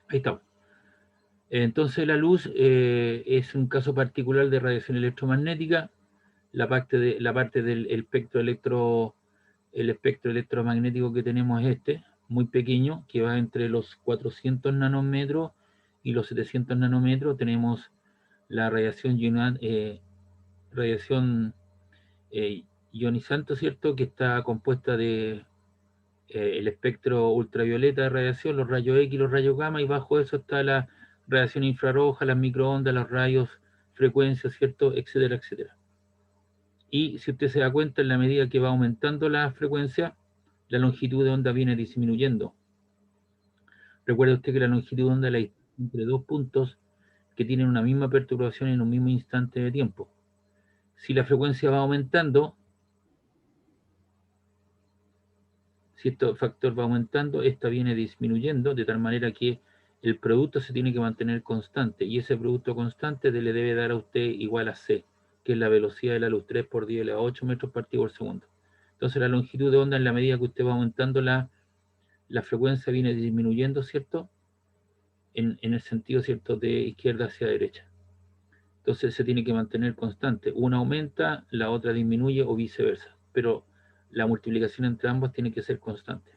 Ahí está. Entonces la luz es un caso particular de radiación electromagnética. La parte del el espectro electromagnético que tenemos es este, muy pequeño, que va entre los 400 nanómetros y los 700 nanómetros. Tenemos la radiación ionizante, ¿cierto?, que está compuesta de el espectro ultravioleta de radiación, los rayos X, los rayos gamma, y bajo eso está la radiación infrarroja, las microondas, los rayos, frecuencias, ¿cierto?, etcétera, etcétera. Y si usted se da cuenta, en la medida que va aumentando la frecuencia, la longitud de onda viene disminuyendo. Recuerde usted que la longitud de onda es la distancia entre dos puntos que tienen una misma perturbación en un mismo instante de tiempo. Si la frecuencia va aumentando, si este factor va aumentando, esta viene disminuyendo, de tal manera que el producto se tiene que mantener constante, y ese producto constante le debe dar a usted igual a C, que es la velocidad de la luz, 3 por 10 elevado a 8 metros partido por segundo. Entonces la longitud de onda, en la medida que usted va aumentando la frecuencia, viene disminuyendo, ¿cierto? En el sentido, ¿cierto?, de izquierda hacia derecha. Entonces se tiene que mantener constante. Una aumenta, la otra disminuye o viceversa, pero la multiplicación entre ambas tiene que ser constante.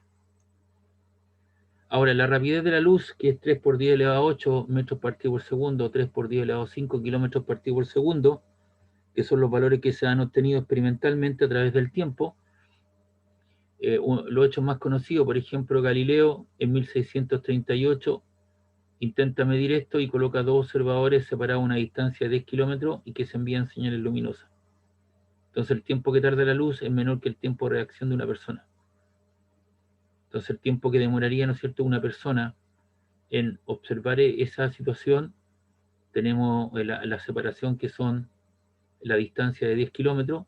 Ahora, la rapidez de la luz, que es 3 por 10 elevado a 8 metros partido por segundo, o 3 por 10 elevado a 5 kilómetros partido por segundo, que son los valores que se han obtenido experimentalmente a través del tiempo. Los hechos más conocidos, por ejemplo, Galileo en 1638 intenta medir esto y coloca dos observadores separados a una distancia de 10 kilómetros y que se envían señales luminosas. Entonces el tiempo que tarda la luz es menor que el tiempo de reacción de una persona. Entonces el tiempo que demoraría, ¿no es cierto?, una persona en observar esa situación, tenemos la separación, que son la distancia de 10 kilómetros,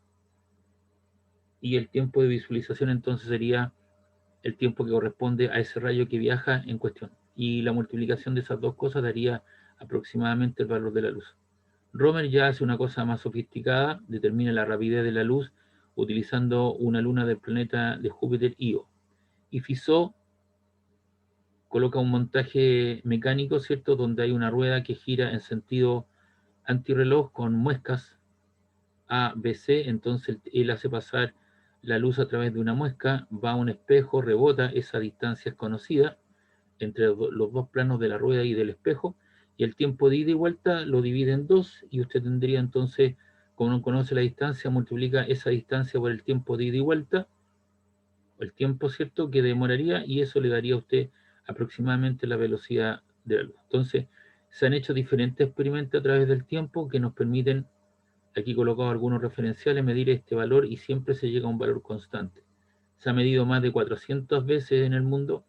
y el tiempo de visualización entonces sería el tiempo que corresponde a ese rayo que viaja en cuestión. Y la multiplicación de esas dos cosas daría aproximadamente el valor de la luz. Romer ya hace una cosa más sofisticada, determina la rapidez de la luz utilizando una luna del planeta de Júpiter, Io. Y Fizeau coloca un montaje mecánico, ¿cierto?, donde hay una rueda que gira en sentido antirreloj con muescas A, B, C. Entonces él hace pasar la luz a través de una muesca, va a un espejo, rebota, esa distancia es conocida entre los dos planos de la rueda y del espejo, y el tiempo de ida y vuelta lo divide en dos, y usted tendría entonces, como no conoce la distancia, multiplica esa distancia por el tiempo de ida y vuelta, el tiempo, ¿cierto?, que demoraría, y eso le daría a usted aproximadamente la velocidad de la luz. Entonces, se han hecho diferentes experimentos a través del tiempo que nos permiten, aquí colocado algunos referenciales, medir este valor, y siempre se llega a un valor constante. Se ha medido más de 400 veces en el mundo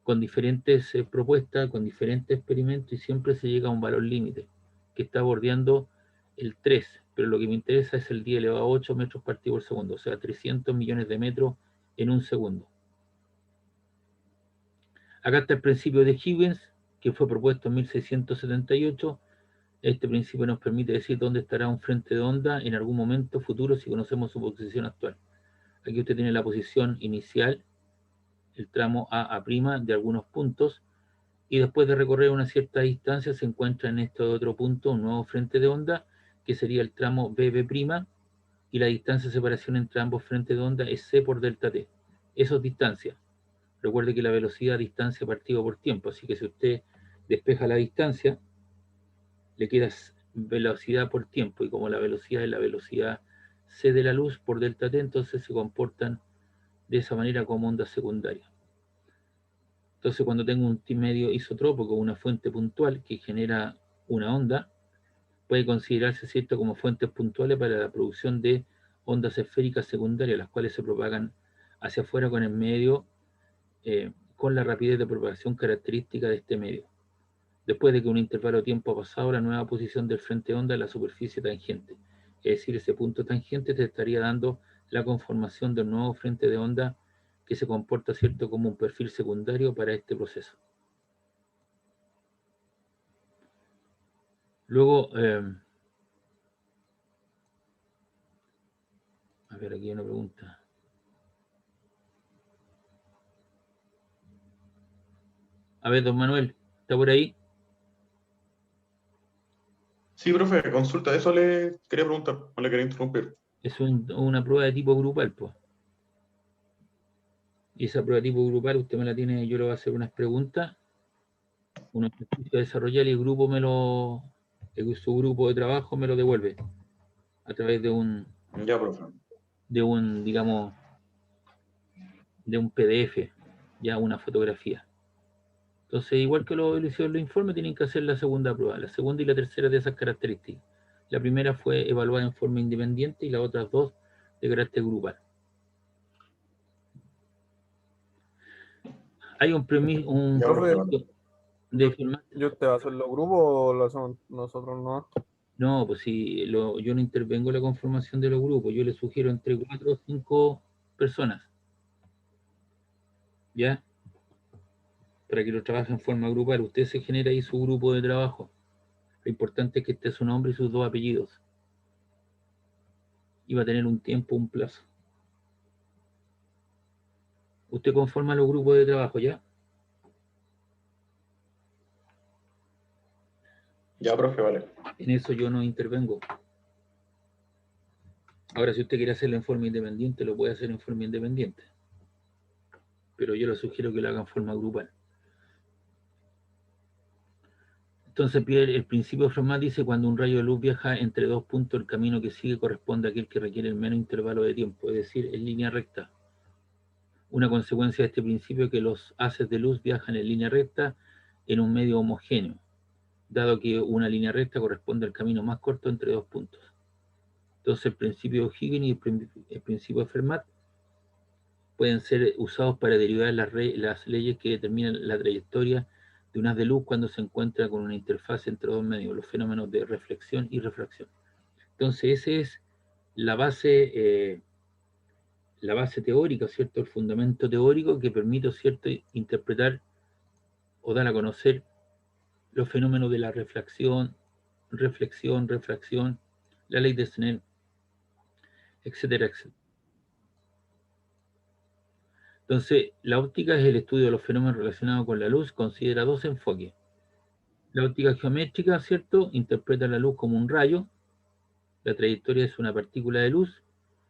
con diferentes propuestas, con diferentes experimentos, y siempre se llega a un valor límite que está bordeando el 3, pero lo que me interesa es el 10 elevado a 8 metros partido por segundo, o sea, 300 millones de metros en un segundo. Acá está el principio de Huygens, que fue propuesto en 1678. Este principio nos permite decir dónde estará un frente de onda en algún momento futuro si conocemos su posición actual. Aquí usted tiene la posición inicial, el tramo A' de algunos puntos, y después de recorrer una cierta distancia se encuentra en este otro punto un nuevo frente de onda, que sería el tramo BB', y la distancia de separación entre ambos frentes de onda es C por delta T. Eso es distancia. Recuerde que la velocidad distancia partido por tiempo, así que si usted despeja la distancia, le queda velocidad por tiempo, y como la velocidad es la velocidad C de la luz por delta T, entonces se comportan de esa manera como ondas secundarias. Entonces, cuando tengo un medio isotropo con una fuente puntual que genera una onda, puede considerarse, ¿cierto?, como fuentes puntuales para la producción de ondas esféricas secundarias, las cuales se propagan hacia afuera con el medio, con la rapidez de propagación característica de este medio. Después de que un intervalo de tiempo ha pasado, la nueva posición del frente de onda es la superficie tangente. Es decir, ese punto tangente te estaría dando la conformación del nuevo frente de onda, que se comporta, ¿cierto?, como un perfil secundario para este proceso. Luego, a ver, aquí hay una pregunta. A ver, don Manuel. ¿Está por ahí? Sí, profe, consulta, eso le quería preguntar, no le quería interrumpir. Es una prueba de tipo grupal, pues. Y esa prueba de tipo grupal usted me la tiene, yo le voy a hacer unas preguntas, un ejercicio a desarrollar y el grupo su grupo de trabajo me lo devuelve a través Ya, profe. digamos, de un PDF, ya una fotografía. Entonces, igual que lo hicieron los informes, tienen que hacer la segunda prueba, la segunda y la tercera de esas características. La primera fue evaluada en forma independiente y las otras dos de carácter grupal. Hay un Ya, profe, vale. requisito de firmar. ¿Y usted va a hacer los grupos o lo hacemos nosotros no? No, pues si yo no intervengo en la conformación de los grupos, yo le sugiero entre 4 o 5 personas, ¿ya? Para que lo trabajen en forma grupal. Usted se genera ahí su grupo de trabajo. Lo importante es que esté su nombre y sus 2 apellidos. Y va a tener un tiempo, un plazo. Usted conforma los grupos de trabajo, ¿ya? Ya, profe, vale. En eso yo no intervengo. Ahora, si usted quiere hacerlo en forma independiente, lo puede hacer en forma independiente. Pero yo le sugiero que lo haga en forma grupal. Entonces, el principio de Fermat dice: cuando un rayo de luz viaja entre 2 puntos, el camino que sigue corresponde a aquel que requiere el menos intervalo de tiempo, es decir, en línea recta. Una consecuencia de este principio es que los haces de luz viajan en línea recta en un medio homogéneo, dado que una línea recta corresponde al camino más corto entre 2 puntos. Entonces, el principio de Huygens y el principio de Fermat pueden ser usados para derivar las leyes que determinan la trayectoria de un haz de luz cuando se encuentra con una interfaz entre dos medios, los fenómenos de reflexión y refracción. Entonces, esa es la base teórica, ¿cierto? El fundamento teórico que permite, ¿cierto?, interpretar o dar a conocer los fenómenos de la reflexión, refracción, la ley de Snell, etcétera, etcétera. Entonces, la óptica es el estudio de los fenómenos relacionados con la luz, considera 2 enfoques. La óptica geométrica, ¿cierto?, interpreta la luz como un rayo, la trayectoria es una partícula de luz,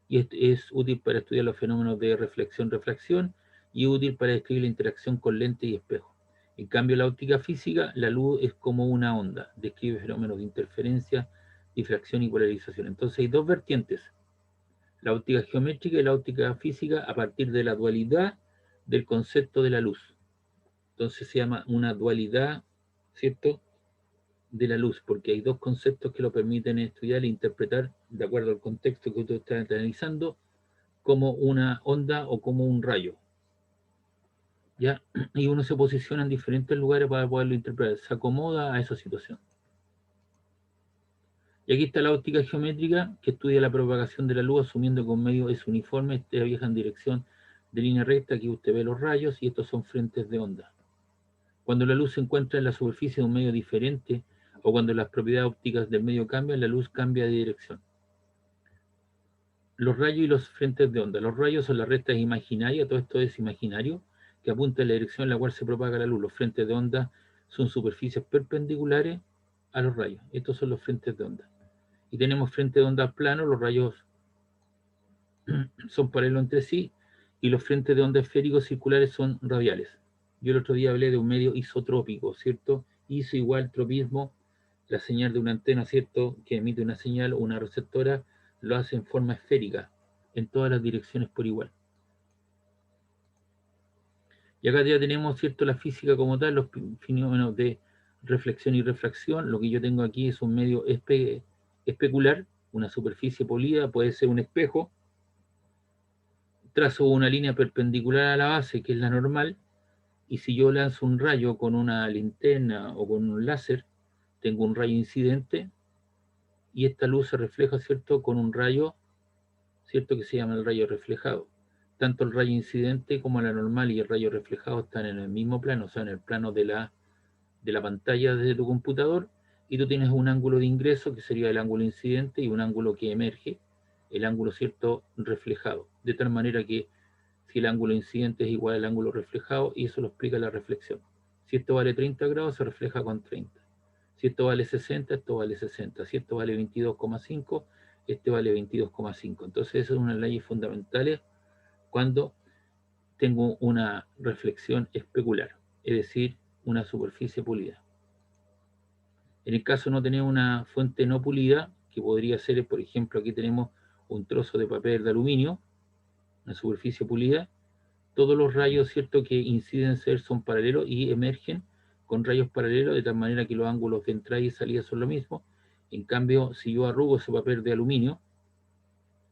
y es útil para estudiar los fenómenos de reflexión-refracción y útil para describir la interacción con lente y espejo. En cambio, la óptica física, la luz es como una onda, describe fenómenos de interferencia, difracción y polarización. Entonces hay 2 vertientes, la óptica geométrica y la óptica física, a partir de la dualidad del concepto de la luz. Entonces se llama una dualidad, ¿cierto?, de la luz, porque hay 2 conceptos que lo permiten estudiar e interpretar de acuerdo al contexto que usted está analizando, como una onda o como un rayo, ¿ya? Y uno se posiciona en diferentes lugares para poderlo interpretar, se acomoda a esa situación. Y aquí está la óptica geométrica, que estudia la propagación de la luz asumiendo que un medio es uniforme, viaja en dirección de línea recta. Aquí usted ve los rayos y estos son frentes de onda. Cuando la luz se encuentra en la superficie de un medio diferente o cuando las propiedades ópticas del medio cambian, la luz cambia de dirección. Los rayos y los frentes de onda. Los rayos son las rectas imaginarias, todo esto es imaginario, que apunta en la dirección en la cual se propaga la luz. Los frentes de onda son superficies perpendiculares a los rayos. Estos son los frentes de onda. Y tenemos frentes de onda planos, los rayos son paralelos entre sí, y los frentes de onda esféricos circulares son radiales. Yo el otro día hablé de un medio isotrópico, ¿cierto? Iso igual tropismo, la señal de una antena, ¿cierto?, que emite una señal o una receptora, lo hace en forma esférica, en todas las direcciones por igual. Y acá ya tenemos, ¿cierto?, la física como tal, los fenómenos de reflexión y refracción. Lo que yo tengo aquí es un medio especular, una superficie polida, puede ser un espejo. Trazo una línea perpendicular a la base, que es la normal, y si yo lanzo un rayo con una linterna o con un láser, tengo un rayo incidente, y esta luz se refleja, ¿cierto?, con un rayo, ¿cierto?, que se llama el rayo reflejado. Tanto el rayo incidente como la normal y el rayo reflejado están en el mismo plano, o sea, en el plano de la pantalla de tu computador, y tú tienes un ángulo de ingreso, que sería el ángulo incidente, y un ángulo que emerge, el ángulo, ¿cierto?, reflejado. De tal manera que si el ángulo incidente es igual al ángulo reflejado, y eso lo explica la reflexión. Si esto vale 30 grados, se refleja con 30. Si esto vale 60, esto vale 60. Si esto vale 22,5, este vale 22,5. Entonces, esas son unas leyes fundamentales cuando tengo una reflexión especular, es decir, una superficie pulida. En el caso de no tener una fuente no pulida, que podría ser, por ejemplo, aquí tenemos un trozo de papel de aluminio, una superficie pulida, todos los rayos, ¿cierto?, que inciden son paralelos y emergen con rayos paralelos, de tal manera que los ángulos de entrada y salida son lo mismo. En cambio, si yo arrugo ese papel de aluminio,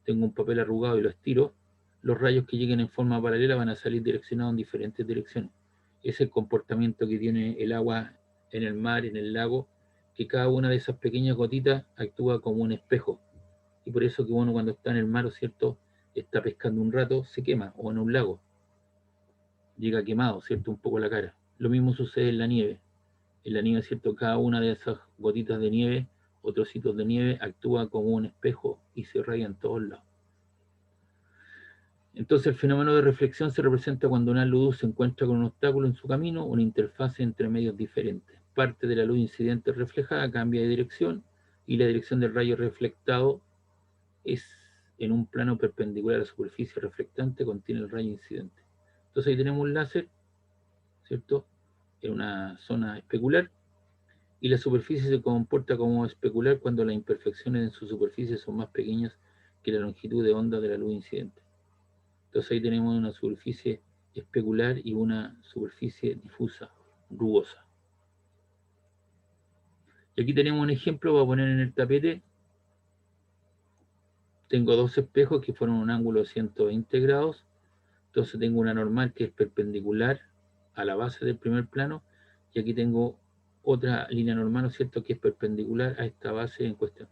tengo un papel arrugado y lo estiro, los rayos que lleguen en forma paralela van a salir direccionados en diferentes direcciones. Es el comportamiento que tiene el agua en el mar, en el lago, que cada una de esas pequeñas gotitas actúa como un espejo. Y por eso que uno cuando está en el mar, ¿cierto?, está pescando un rato, se quema, o en un lago, llega quemado, ¿cierto?, un poco la cara. Lo mismo sucede en la nieve. En la nieve, ¿cierto?, cada una de esas gotitas de nieve o trocitos de nieve actúa como un espejo y se irradia en todos lados. Entonces el fenómeno de reflexión se representa cuando una luz se encuentra con un obstáculo en su camino, una interfase entre medios diferentes. Parte de la luz incidente reflejada cambia de dirección y la dirección del rayo reflectado es en un plano perpendicular a la superficie reflectante, contiene el rayo incidente. Entonces ahí tenemos un láser, ¿cierto?, en una zona especular, y la superficie se comporta como especular cuando las imperfecciones en su superficie son más pequeñas que la longitud de onda de la luz incidente. Entonces ahí tenemos una superficie especular y una superficie difusa, rugosa. Y aquí tenemos un ejemplo, voy a poner en el tapete. Tengo dos espejos que forman un ángulo de 120 grados. Entonces tengo una normal que es perpendicular a la base del primer plano. Y aquí tengo otra línea normal, ¿no es cierto?, que es perpendicular a esta base en cuestión.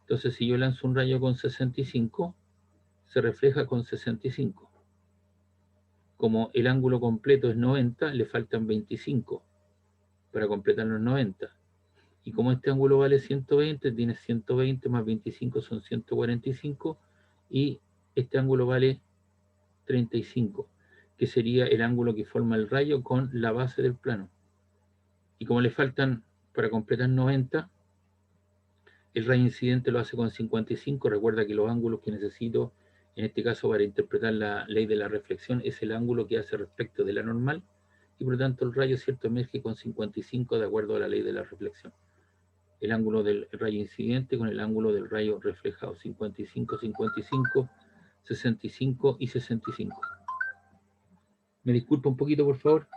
Entonces si yo lanzo un rayo con 65, se refleja con 65. Como el ángulo completo es 90, le faltan 25 para completar los 90. Y como este ángulo vale 120, tiene 120 más 25 son 145, y este ángulo vale 35, que sería el ángulo que forma el rayo con la base del plano. Y como le faltan para completar 90, el rayo incidente lo hace con 55. Recuerda que los ángulos que necesito, en este caso para interpretar la ley de la reflexión, es el ángulo que hace respecto de la normal, y por lo tanto el rayo, ¿cierto?, emerge con 55 de acuerdo a la ley de la reflexión. El ángulo del rayo incidente con el ángulo del rayo reflejado, 55, 55, 65 y 65. ¿Me disculpa un poquito, por favor?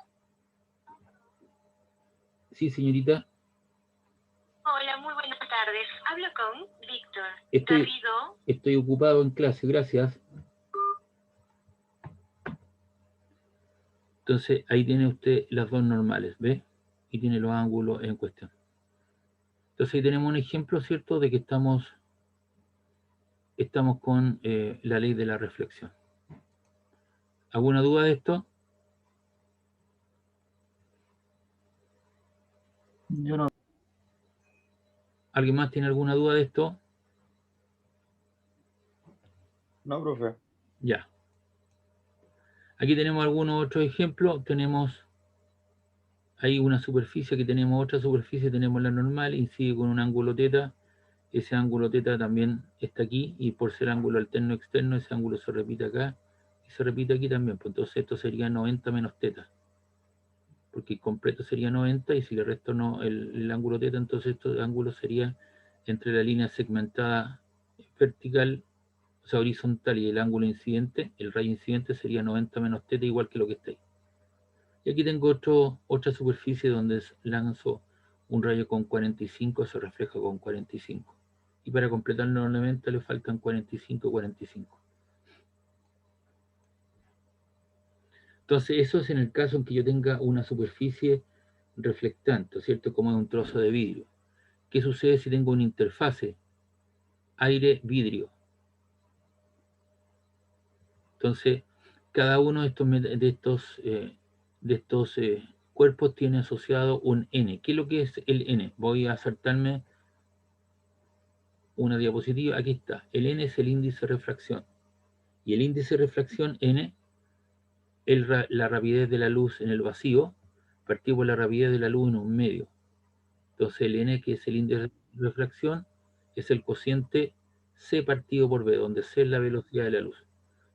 Sí, señorita. Hola, muy buenas tardes. Hablo con Víctor Garrido. Estoy ocupado en clase, gracias. Entonces, ahí tiene usted las dos normales, ¿ve? Y tiene los ángulos en cuestión. Entonces, ahí tenemos un ejemplo, ¿cierto?, de que estamos con la ley de la reflexión. ¿Alguna duda de esto? Yo no. ¿Alguien más tiene alguna duda de esto? No, profe. Ya. Aquí tenemos algunos otros ejemplos. Tenemos ahí una superficie, que tenemos otra superficie, tenemos la normal, incide con un ángulo teta. Ese ángulo teta también está aquí, y por ser ángulo alterno externo, ese ángulo se repite acá y se repite aquí también. Pues entonces esto sería 90 menos teta, porque el completo sería 90, y si le resto no el ángulo teta, entonces este ángulo sería entre la línea segmentada vertical, o sea, horizontal, y el ángulo incidente, el rayo incidente sería 90 menos teta, igual que lo que está ahí. Y aquí tengo otra superficie donde lanzo un rayo con 45, se refleja con 45. Y para completar nuevamente le faltan 45, 45. Entonces eso es en el caso en que yo tenga una superficie reflectante, ¿cierto?, como es un trozo de vidrio. ¿Qué sucede si tengo una interfase aire-vidrio? Entonces, cada uno de estos cuerpos tiene asociado un N. ¿Qué es lo que es el N? Voy a saltarme una diapositiva. Aquí está. El N es el índice de refracción. Y el índice de refracción N es la rapidez de la luz en el vacío partido por la rapidez de la luz en un medio. Entonces el n, que es el índice de refracción, es el cociente c partido por b, donde c es la velocidad de la luz.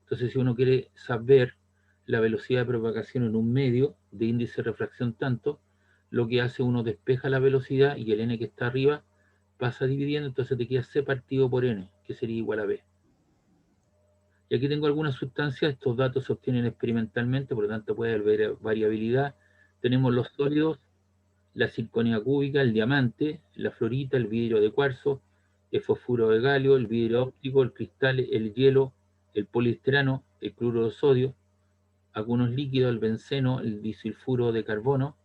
Entonces si uno quiere saber la velocidad de propagación en un medio de índice de refracción tanto, lo que hace, uno despeja la velocidad y el n que está arriba pasa dividiendo, entonces te queda c partido por n, que sería igual a b. Y aquí tengo algunas sustancias, estos datos se obtienen experimentalmente, por lo tanto puede haber variabilidad. Tenemos los sólidos, la circonia cúbica, el diamante, la fluorita, el vidrio de cuarzo, el fosfuro de galio, el vidrio óptico, el cristal, el hielo, el poliestireno, el cloruro de sodio, algunos líquidos, el benceno, el disulfuro de carbono,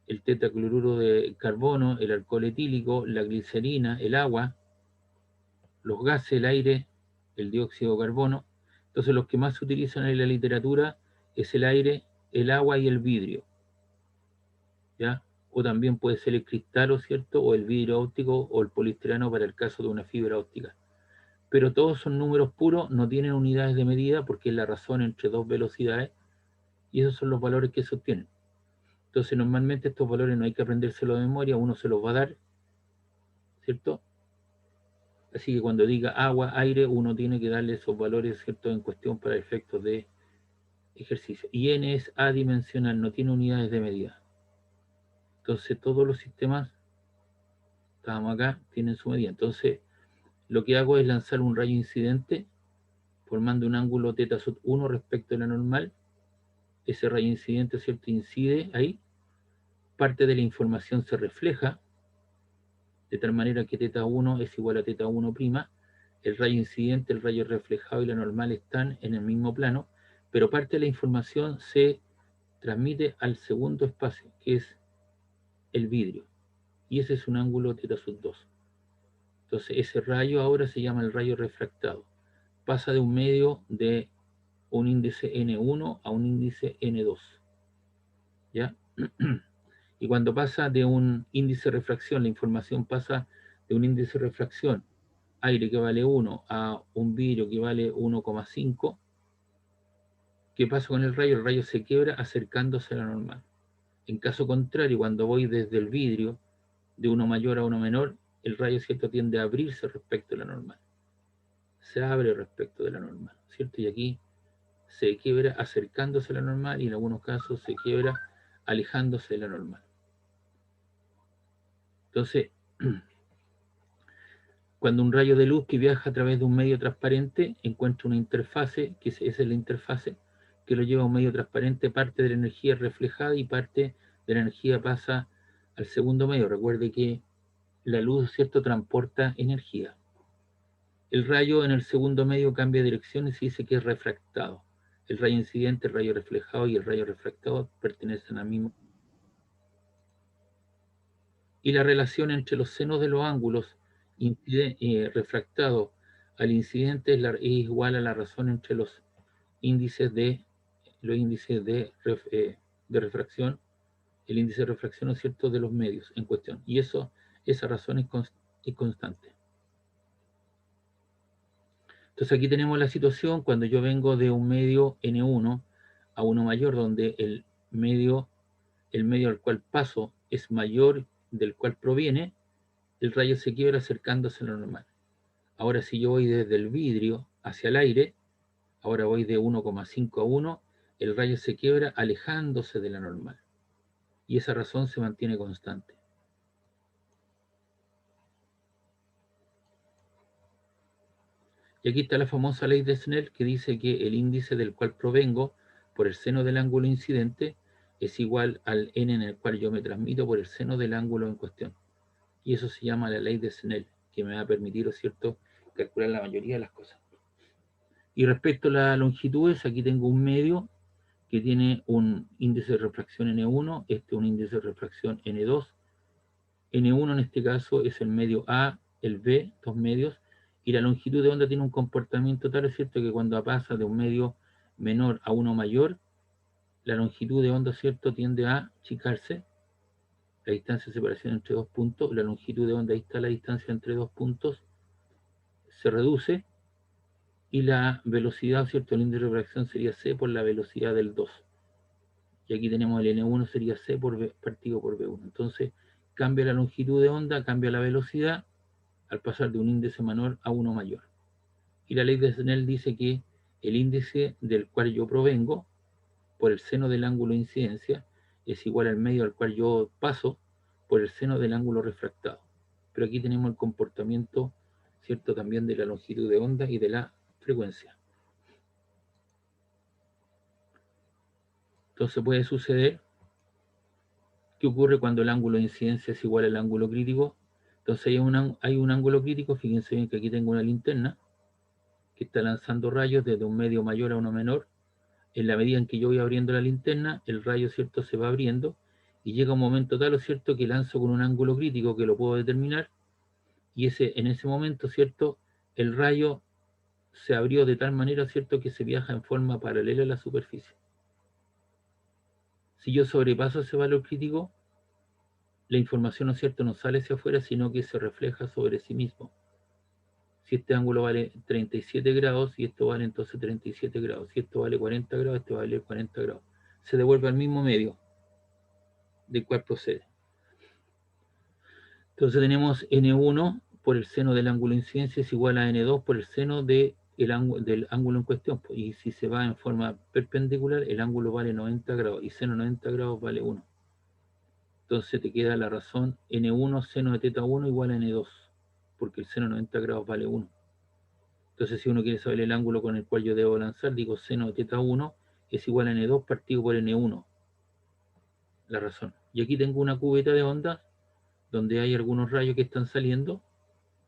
el tetacloruro de carbono, el alcohol etílico, la glicerina, el agua, los gases, el aire, el dióxido de carbono. Entonces los que más se utilizan en la literatura es el aire, el agua y el vidrio, ¿ya? O también puede ser el cristal, ¿cierto? O el vidrio óptico o el poliestireno para el caso de una fibra óptica. Pero todos son números puros, no tienen unidades de medida porque es la razón entre dos velocidades y esos son los valores que se obtienen. Entonces normalmente estos valores no hay que aprendérselos de memoria, uno se los va a dar, ¿cierto? Así que cuando diga agua, aire, uno tiene que darle esos valores, ¿cierto?, en cuestión para efectos de ejercicio. Y n es adimensional, no tiene unidades de medida. Entonces todos los sistemas, estábamos acá, tienen su medida. Entonces lo que hago es lanzar un rayo incidente formando un ángulo θ sub 1 respecto a la normal. Ese rayo incidente, ¿cierto?, incide ahí. Parte de la información se refleja, de tal manera que θ1 es igual a θ1'. El rayo incidente, el rayo reflejado y la normal están en el mismo plano, pero parte de la información se transmite al segundo espacio, que es el vidrio, y ese es un ángulo θ sub 2. Entonces ese rayo ahora se llama el rayo refractado. Pasa de un medio de un índice N1 a un índice N2, ¿ya? Y cuando pasa de un índice de refracción, la información pasa de un índice de refracción aire que vale 1 a un vidrio que vale 1,5, ¿qué pasa con el rayo? El rayo se quiebra acercándose a la normal. En caso contrario, cuando voy desde el vidrio de uno mayor a uno menor, el rayo, ¿cierto?, tiende a abrirse respecto a la normal. Se abre respecto de la normal, ¿cierto? Y aquí se quiebra acercándose a la normal y en algunos casos se quiebra alejándose de la normal. Entonces, cuando un rayo de luz que viaja a través de un medio transparente encuentra una interfase, que esa es la interfase, que lo lleva a un medio transparente, parte de la energía reflejada y parte de la energía pasa al segundo medio. Recuerde que la luz, ¿cierto?, transporta energía. El rayo en el segundo medio cambia de dirección y se dice que es refractado. El rayo incidente, el rayo reflejado y el rayo refractado pertenecen al mismo. Y la relación entre los senos de los ángulos refractado al incidente es igual a la razón entre los índices de refracción, el índice de refracción, ¿no es cierto?, de los medios en cuestión. Y esa razón es constante. Entonces aquí tenemos la situación cuando yo vengo de un medio N1 a uno mayor, donde el medio al cual paso es mayor del cual proviene, el rayo se quiebra acercándose a lo normal. Ahora si yo voy desde el vidrio hacia el aire, ahora voy de 1,5 a 1, el rayo se quiebra alejándose de la normal. Y esa razón se mantiene constante. Y aquí está la famosa ley de Snell que dice que el índice del cual provengo por el seno del ángulo incidente es igual al n en el cual yo me transmito por el seno del ángulo en cuestión. Y eso se llama la ley de Snell, que me va a permitir, ¿cierto?, calcular la mayoría de las cosas. Y respecto a las longitudes, aquí tengo un medio que tiene un índice de refracción N1, un índice de refracción N2. N1 en este caso es el medio A, el B, dos medios, y la longitud de onda tiene un comportamiento tal, es cierto, que cuando pasa de un medio menor a uno mayor, la longitud de onda, cierto, tiende a achicarse. La distancia de separación entre dos puntos, la longitud de onda, ahí está la distancia entre dos puntos, se reduce, y la velocidad, ¿cierto?, el índice de refracción sería C por la velocidad del 2. Y aquí tenemos el N1 sería C por B, partido por B1. Entonces, cambia la longitud de onda, cambia la velocidad al pasar de un índice menor a uno mayor. Y la ley de Snell dice que el índice del cual yo provengo por el seno del ángulo de incidencia es igual al medio al cual yo paso por el seno del ángulo refractado. Pero aquí tenemos el comportamiento, ¿cierto?, también de la longitud de onda y de la frecuencia. Entonces puede suceder, ¿qué ocurre cuando el ángulo de incidencia es igual al ángulo crítico? Entonces hay un ángulo crítico, fíjense bien que aquí tengo una linterna que está lanzando rayos desde un medio mayor a uno menor. En la medida en que yo voy abriendo la linterna, el rayo, ¿cierto?, se va abriendo y llega un momento tal, ¿cierto?, que lanzo con un ángulo crítico que lo puedo determinar y en ese momento, ¿cierto?, el rayo se abrió de tal manera, ¿cierto?, que se viaja en forma paralela a la superficie. Si yo sobrepaso ese valor crítico, la información, ¿no es cierto?, no sale hacia afuera, sino que se refleja sobre sí mismo. Si este ángulo vale 37 grados y esto vale entonces 37 grados, si esto vale 40 grados, esto vale 40 grados. Se devuelve al mismo medio del cual procede. Entonces tenemos N1 por el seno del ángulo de incidencia es igual a N2 por el seno del ángulo en cuestión. Y si se va en forma perpendicular, el ángulo vale 90 grados y seno 90 grados vale 1. Entonces te queda la razón N1 seno de teta 1 igual a N2, porque el seno 90 grados vale 1. Entonces si uno quiere saber el ángulo con el cual yo debo lanzar, digo seno de teta 1 es igual a N2 partido por N1. La razón. Y aquí tengo una cubeta de onda donde hay algunos rayos que están saliendo,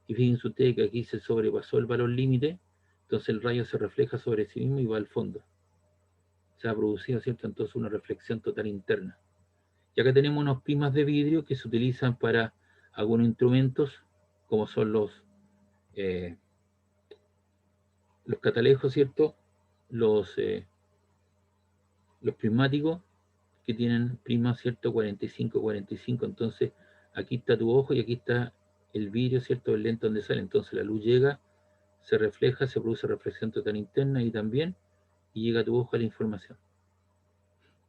y fíjense ustedes que aquí se sobrepasó el valor límite, entonces el rayo se refleja sobre sí mismo y va al fondo. Se ha producido, ¿cierto?, entonces una reflexión total interna. Y acá tenemos unos prismas de vidrio que se utilizan para algunos instrumentos, como son los catalejos, ¿cierto?, los prismáticos, que tienen prismas, ¿cierto?, 45, entonces aquí está tu ojo y aquí está el vidrio, ¿cierto?, el lente donde sale, entonces la luz llega, se refleja, se produce reflexión total interna y también, y llega a tu ojo la información.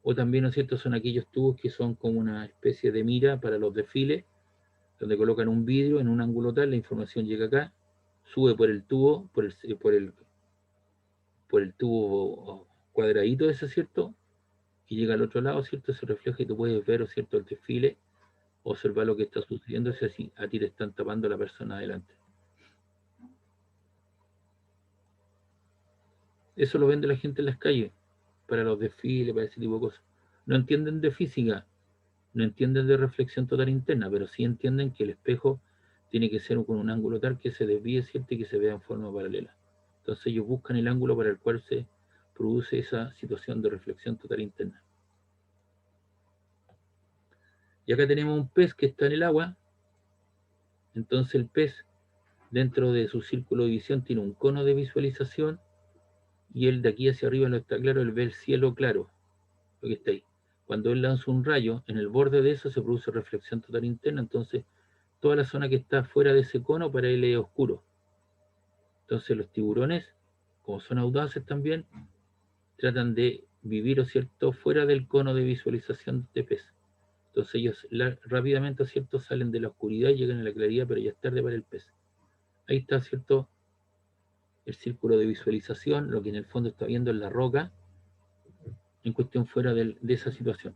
O también, ¿no es cierto?, son aquellos tubos que son como una especie de mira para los desfiles, donde colocan un vidrio en un ángulo tal, la información llega acá, sube por el tubo, por el tubo cuadradito ese, ¿cierto?, y llega al otro lado, ¿cierto?, se refleja y tú puedes ver, ¿cierto?, el desfile, observar lo que está sucediendo, si así a ti te están tapando la persona adelante. Eso lo vende la gente en las calles, para los desfiles, para ese tipo de cosas. No entienden de física, no entienden de reflexión total interna, pero sí entienden que el espejo tiene que ser con un ángulo tal que se desvíe, ¿cierto?, y que se vea en forma paralela. Entonces ellos buscan el ángulo para el cual se produce esa situación de reflexión total interna. Y acá tenemos un pez que está en el agua. Entonces el pez, dentro de su círculo de visión, tiene un cono de visualización, y él de aquí hacia arriba no está claro, él ve el cielo claro, lo que está ahí. Cuando él lanza un rayo, en el borde de eso se produce reflexión total interna, entonces toda la zona que está fuera de ese cono para él es oscuro. Entonces los tiburones, como son audaces también, tratan de vivir, ¿o cierto?, fuera del cono de visualización de pez. Entonces ellos rápidamente, ¿cierto?, salen de la oscuridad y llegan a la claridad, pero ya es tarde para el pez. Ahí está, ¿cierto?, el círculo de visualización, lo que en el fondo está viendo en la roca, en cuestión fuera de esa situación.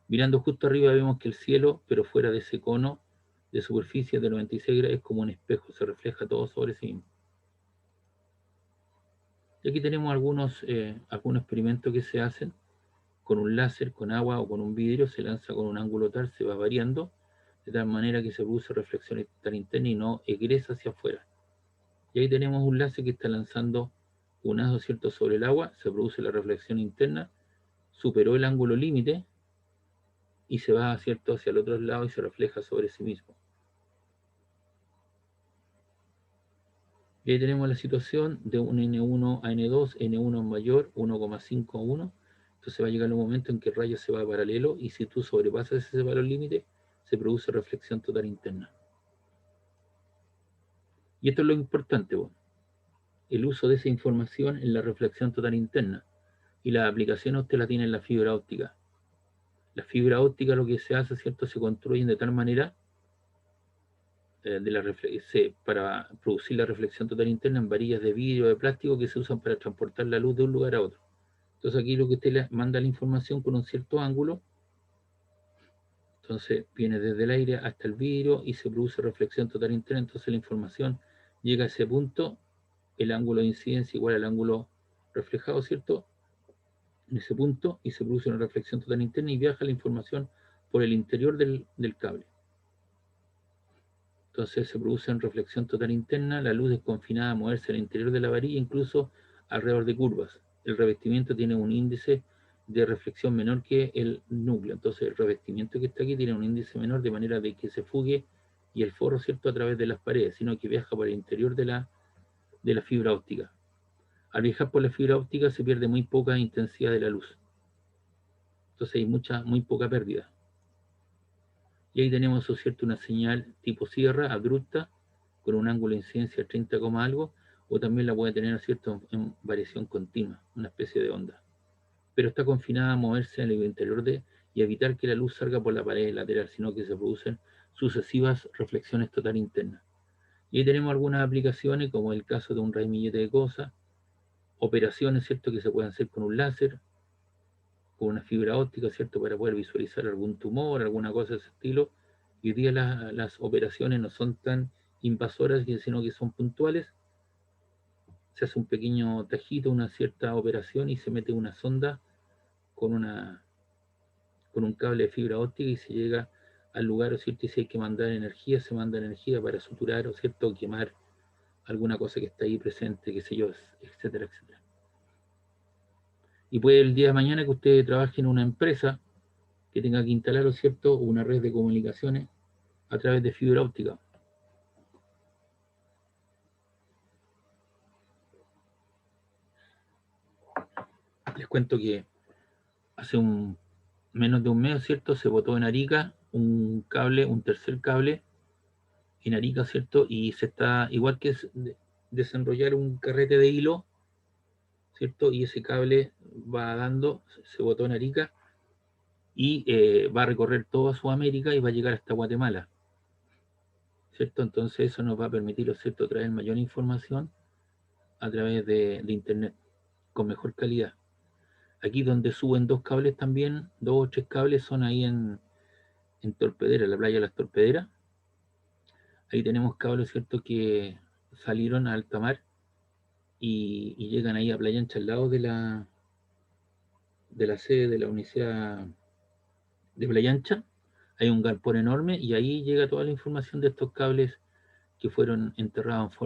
Mirando justo arriba vemos que el cielo, pero fuera de ese cono de superficie de 96 grados, es como un espejo, se refleja todo sobre sí mismo. Y aquí tenemos algunos experimentos que se hacen con un láser, con agua o con un vidrio, se lanza con un ángulo tal, se va variando, de tal manera que se produce reflexión tan interna y no egresa hacia afuera. Y ahí tenemos un láser que está lanzando un haz, ¿cierto?, sobre el agua, se produce la reflexión interna, superó el ángulo límite y se va, ¿cierto?, hacia el otro lado y se refleja sobre sí mismo. Y ahí tenemos la situación de un N1 a N2, N1 mayor, 1,5 a 1. Entonces va a llegar un momento en que el rayo se va paralelo y si tú sobrepasas ese valor límite, se produce reflexión total interna. Y esto es lo importante, el uso de esa información en la reflexión total interna. Y la aplicación usted la tiene en la fibra óptica. La fibra óptica, lo que se hace, ¿cierto? Se construyen de tal manera para producir la reflexión total interna en varillas de vidrio o de plástico que se usan para transportar la luz de un lugar a otro. Entonces aquí lo que usted le manda la información con un cierto ángulo, entonces viene desde el aire hasta el vidrio y se produce reflexión total interna, entonces la información llega a ese punto, el ángulo de incidencia igual al ángulo reflejado, ¿cierto? En ese punto, y se produce una reflexión total interna y viaja la información por el interior del cable. Entonces se produce en reflexión total interna, la luz es confinada a moverse al interior de la varilla, incluso alrededor de curvas. El revestimiento tiene un índice de reflexión menor que el núcleo. Entonces el revestimiento que está aquí tiene un índice menor de manera de que se fugue y el forro, ¿cierto?, a través de las paredes, sino que viaja por el interior de la fibra óptica. Al viajar por la fibra óptica se pierde muy poca intensidad de la luz. Entonces hay muy poca pérdida. Y ahí tenemos, ¿cierto?, una señal tipo sierra, abrupta, con un ángulo de incidencia 30, algo, o también la puede tener, ¿cierto?, en variación continua, una especie de onda. Pero está confinada a moverse en el interior y evitar que la luz salga por la pared lateral, sino que se producen sucesivas reflexiones total internas. Y ahí tenemos algunas aplicaciones, como el caso de un ramillete de cosas, operaciones, ¿cierto?, que se pueden hacer con un láser, con una fibra óptica, ¿cierto?, para poder visualizar algún tumor, alguna cosa de ese estilo. Y hoy día las operaciones no son tan invasoras, sino que son puntuales. Se hace un pequeño tajito, una cierta operación y se mete una sonda con un cable de fibra óptica y se llega al lugar, ¿cierto? Y si hay que mandar energía, se manda energía para suturar, ¿o cierto?, o quemar alguna cosa que está ahí presente, qué sé yo, etcétera, etcétera. Y puede el día de mañana que usted trabaje en una empresa que tenga que instalar, ¿o cierto?, una red de comunicaciones a través de fibra óptica. Les cuento que hace menos de un mes, ¿cierto?, se botó en Arica un tercer cable en Arica, ¿cierto? Y se está, igual que desenrollar un carrete de hilo, ¿cierto? Y ese cable se botó en Arica y va a recorrer toda Sudamérica y va a llegar hasta Guatemala, ¿cierto? Entonces eso nos va a permitir, ¿cierto?, traer mayor información a través de Internet con mejor calidad. Aquí donde suben dos cables también, 2 o 3 cables, son ahí en Torpedera, la playa de las Torpederas. Ahí tenemos cables, ¿cierto?, que salieron a alta mar y llegan ahí a Playa Ancha, al lado de la sede de la Universidad de Playa Ancha. Hay un galpón enorme y ahí llega toda la información de estos cables que fueron enterrados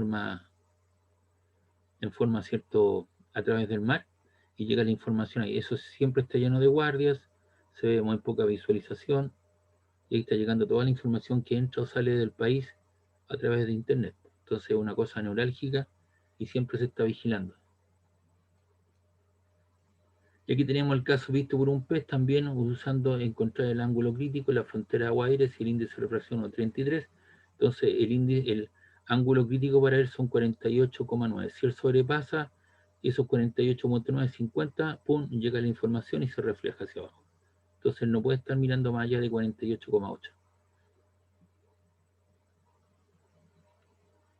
¿cierto?, a través del mar, y llega la información ahí. Eso siempre está lleno de guardias, se ve muy poca visualización, y ahí está llegando toda la información que entra o sale del país a través de Internet. Entonces es una cosa neurálgica y siempre se está vigilando. Y aquí tenemos el caso visto por un pez, también usando encontrar el ángulo crítico, la frontera agua-aire, y el índice de refracción 1,33. Entonces el ángulo crítico para él son 48,9. Si él sobrepasa esos 48,950, pum, llega la información y se refleja hacia abajo. Entonces no puede estar mirando más allá de 48,8.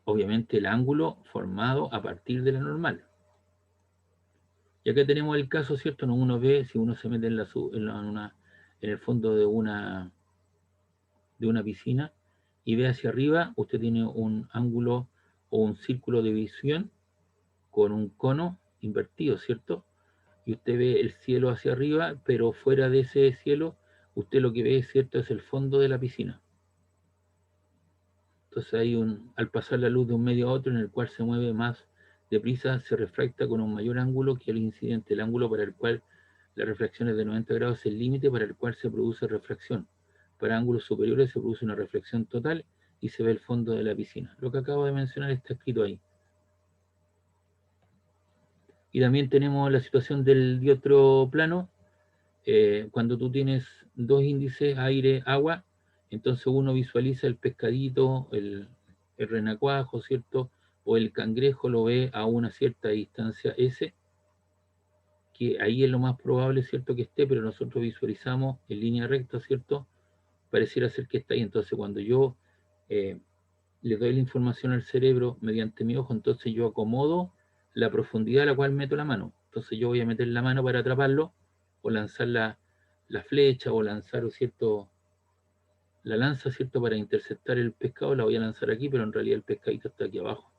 Obviamente el ángulo formado a partir de la normal. Y acá tenemos el caso, ¿cierto? Uno ve, si uno se mete en el fondo de una piscina y ve hacia arriba, usted tiene un ángulo o un círculo de visión con un cono invertido, ¿cierto? Y usted ve el cielo hacia arriba, pero fuera de ese cielo, usted lo que ve, ¿cierto?, es el fondo de la piscina. Entonces al pasar la luz de un medio a otro en el cual se mueve más deprisa, se refracta con un mayor ángulo que el incidente. El ángulo para el cual la refracción es de 90 grados es el límite para el cual se produce refracción. Para ángulos superiores se produce una reflexión total y se ve el fondo de la piscina. Lo que acabo de mencionar está escrito ahí. Y también tenemos la situación del diotro plano. Cuando tú tienes dos índices, aire, agua, entonces uno visualiza el pescadito, el renacuajo, ¿cierto? O el cangrejo lo ve a una cierta distancia S, que ahí es lo más probable, ¿cierto?, que esté, pero nosotros visualizamos en línea recta, ¿cierto?, pareciera ser que está ahí. Entonces, cuando yo le doy la información al cerebro mediante mi ojo, entonces yo acomodo la profundidad a la cual meto la mano. Entonces yo voy a meter la mano para atraparlo, o lanzar la flecha, o lanzar, ¿cierto?, la lanza, ¿cierto?, para interceptar el pescado, la voy a lanzar aquí, pero en realidad el pescadito está aquí abajo.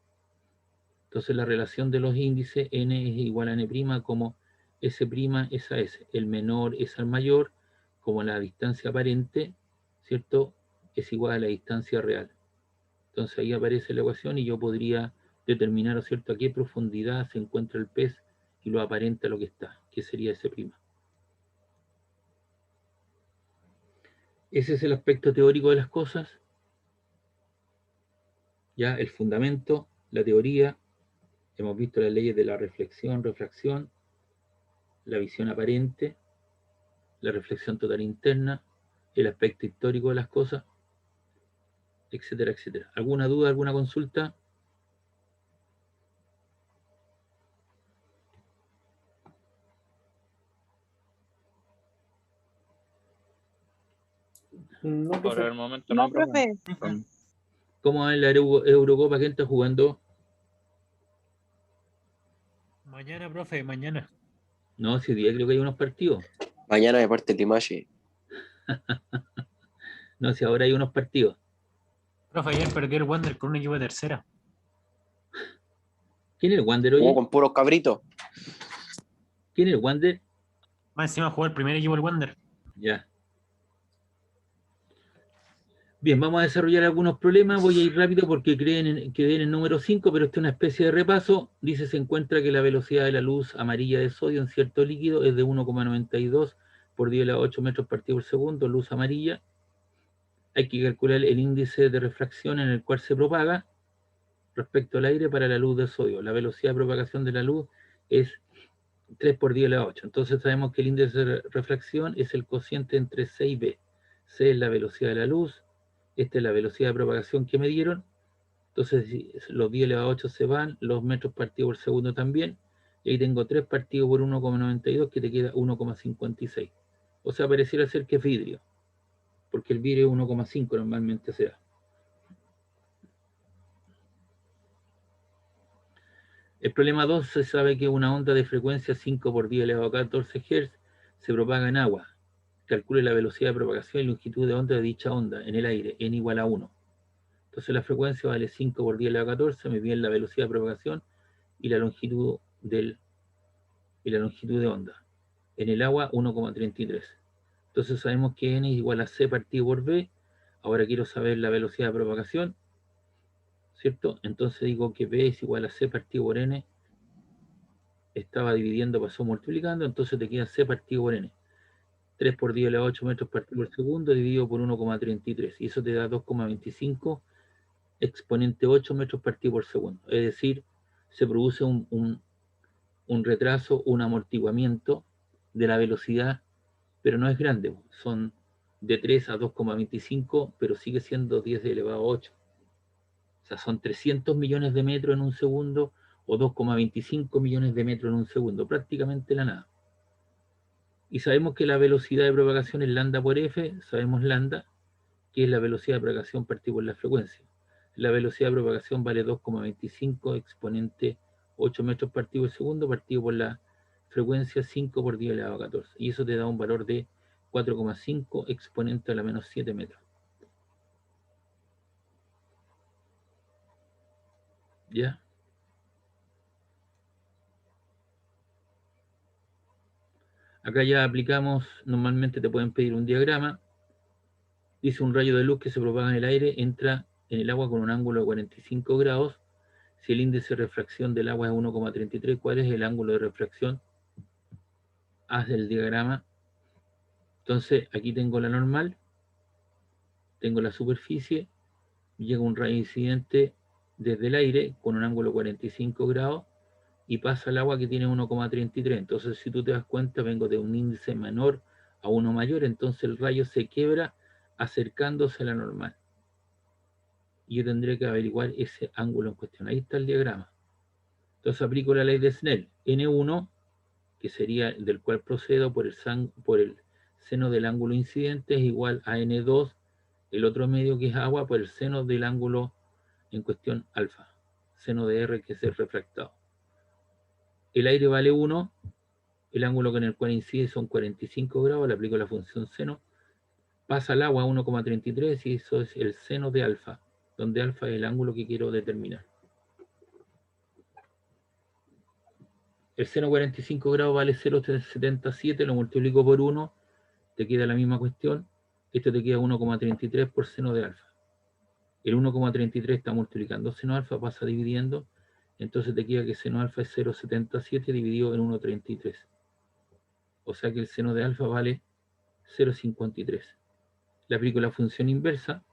Entonces la relación de los índices, n es igual a n', como S' es a S. El menor es al mayor, como la distancia aparente, ¿cierto?, es igual a la distancia real. Entonces ahí aparece la ecuación y yo podría determinar, ¿cierto?, a qué profundidad se encuentra el pez y lo aparenta lo que está, que sería S'. Ese es el aspecto teórico de las cosas. Ya el fundamento, la teoría, hemos visto las leyes de la reflexión, refracción, la visión aparente, la reflexión total interna, el aspecto histórico de las cosas, etcétera, etcétera. ¿Alguna duda, alguna consulta? No, Por profe. el momento No, no, profe. profe. ¿Cómo va en la Eurocopa? ¿Quién está jugando? Mañana, profe, mañana. No, si hoy día creo que hay unos partidos. Mañana de parte de Limache. No, si ahora hay unos partidos. Profe, ayer perdió el Wander con un equipo de tercera. ¿Quién es el Wander Jugó hoy? con puros cabritos. ¿Quién es el Wander? Más encima jugó el primer equipo del Wander. Ya. Bien, vamos a desarrollar algunos problemas. Voy a ir rápido porque quedé en el número 5, pero esta es una especie de repaso. Dice, se encuentra que la velocidad de la luz amarilla de sodio en cierto líquido es de 1,92 por 10 a la 8 metros partido por segundo, luz amarilla. Hay que calcular el índice de refracción en el cual se propaga respecto al aire para la luz de sodio. La velocidad de propagación de la luz es 3 por 10 a la 8. Entonces sabemos que el índice de refracción es el cociente entre C y B. C es la velocidad de la luz. Esta es la velocidad de propagación que me dieron. Entonces, si los 10 elevado a 8 se van, los metros partidos por segundo también. Y ahí tengo 3 partidos por 1,92, que te queda 1,56. O sea, pareciera ser que es vidrio, porque el vidrio es 1,5 normalmente se da. El problema 2, se sabe que una onda de frecuencia 5 por 10 elevado a 14 Hz se propaga en agua. Calcule la velocidad de propagación y longitud de onda de dicha onda en el aire, n igual a 1. Entonces la frecuencia vale 5 por 10 a la 14, me viene la velocidad de propagación y la longitud de onda. En el agua 1,33. Entonces sabemos que n es igual a c partido por b. Ahora quiero saber la velocidad de propagación, ¿cierto? Entonces digo que b es igual a c partido por n. Estaba dividiendo, pasó multiplicando, entonces te queda c partido por n. 3 por 10 a la 8 metros partido por segundo dividido por 1,33. Y eso te da 2,25 exponente 8 metros partido por segundo. Es decir, se produce un retraso, un amortiguamiento de la velocidad, pero no es grande. Son de 3 a 2,25, pero sigue siendo 10 elevado a 8. O sea, son 300 millones de metros en un segundo o 2,25 millones de metros en un segundo. Prácticamente la nada. Y sabemos que la velocidad de propagación es lambda por f. Sabemos lambda, que es la velocidad de propagación partida por la frecuencia. La velocidad de propagación vale 2,25 exponente 8 metros partido por segundo partido por la frecuencia 5 por 10 elevado a 14. Y eso te da un valor de 4,5 exponente a la menos 7 metros. ¿Ya? Acá ya aplicamos, normalmente te pueden pedir un diagrama. Dice un rayo de luz que se propaga en el aire, entra en el agua con un ángulo de 45 grados. Si el índice de refracción del agua es 1,33, ¿cuál es el ángulo de refracción? Haz el diagrama. Entonces aquí tengo la normal, tengo la superficie, llega un rayo incidente desde el aire con un ángulo de 45 grados y pasa al agua que tiene 1,33. Entonces si tú te das cuenta, vengo de un índice menor a uno mayor, entonces el rayo se quiebra acercándose a la normal. Y yo tendré que averiguar ese ángulo en cuestión. Ahí está el diagrama. Entonces aplico la ley de Snell. N1, que sería del cual procedo por el seno del ángulo incidente, es igual a N2, el otro medio que es agua, por el seno del ángulo en cuestión alfa, seno de R, que es el refractado. El aire vale 1, el ángulo con el cual incide son 45 grados, le aplico la función seno, pasa al agua 1,33 y eso es el seno de alfa, donde alfa es el ángulo que quiero determinar. El seno 45 grados vale 0,77, lo multiplico por 1, te queda la misma cuestión. Esto te queda 1,33 por seno de alfa. El 1,33 está multiplicando seno alfa, pasa dividiendo, entonces te queda que seno alfa es 0,77 dividido en 1,33. O sea que el seno de alfa vale 0,53. Le aplico la función inversa,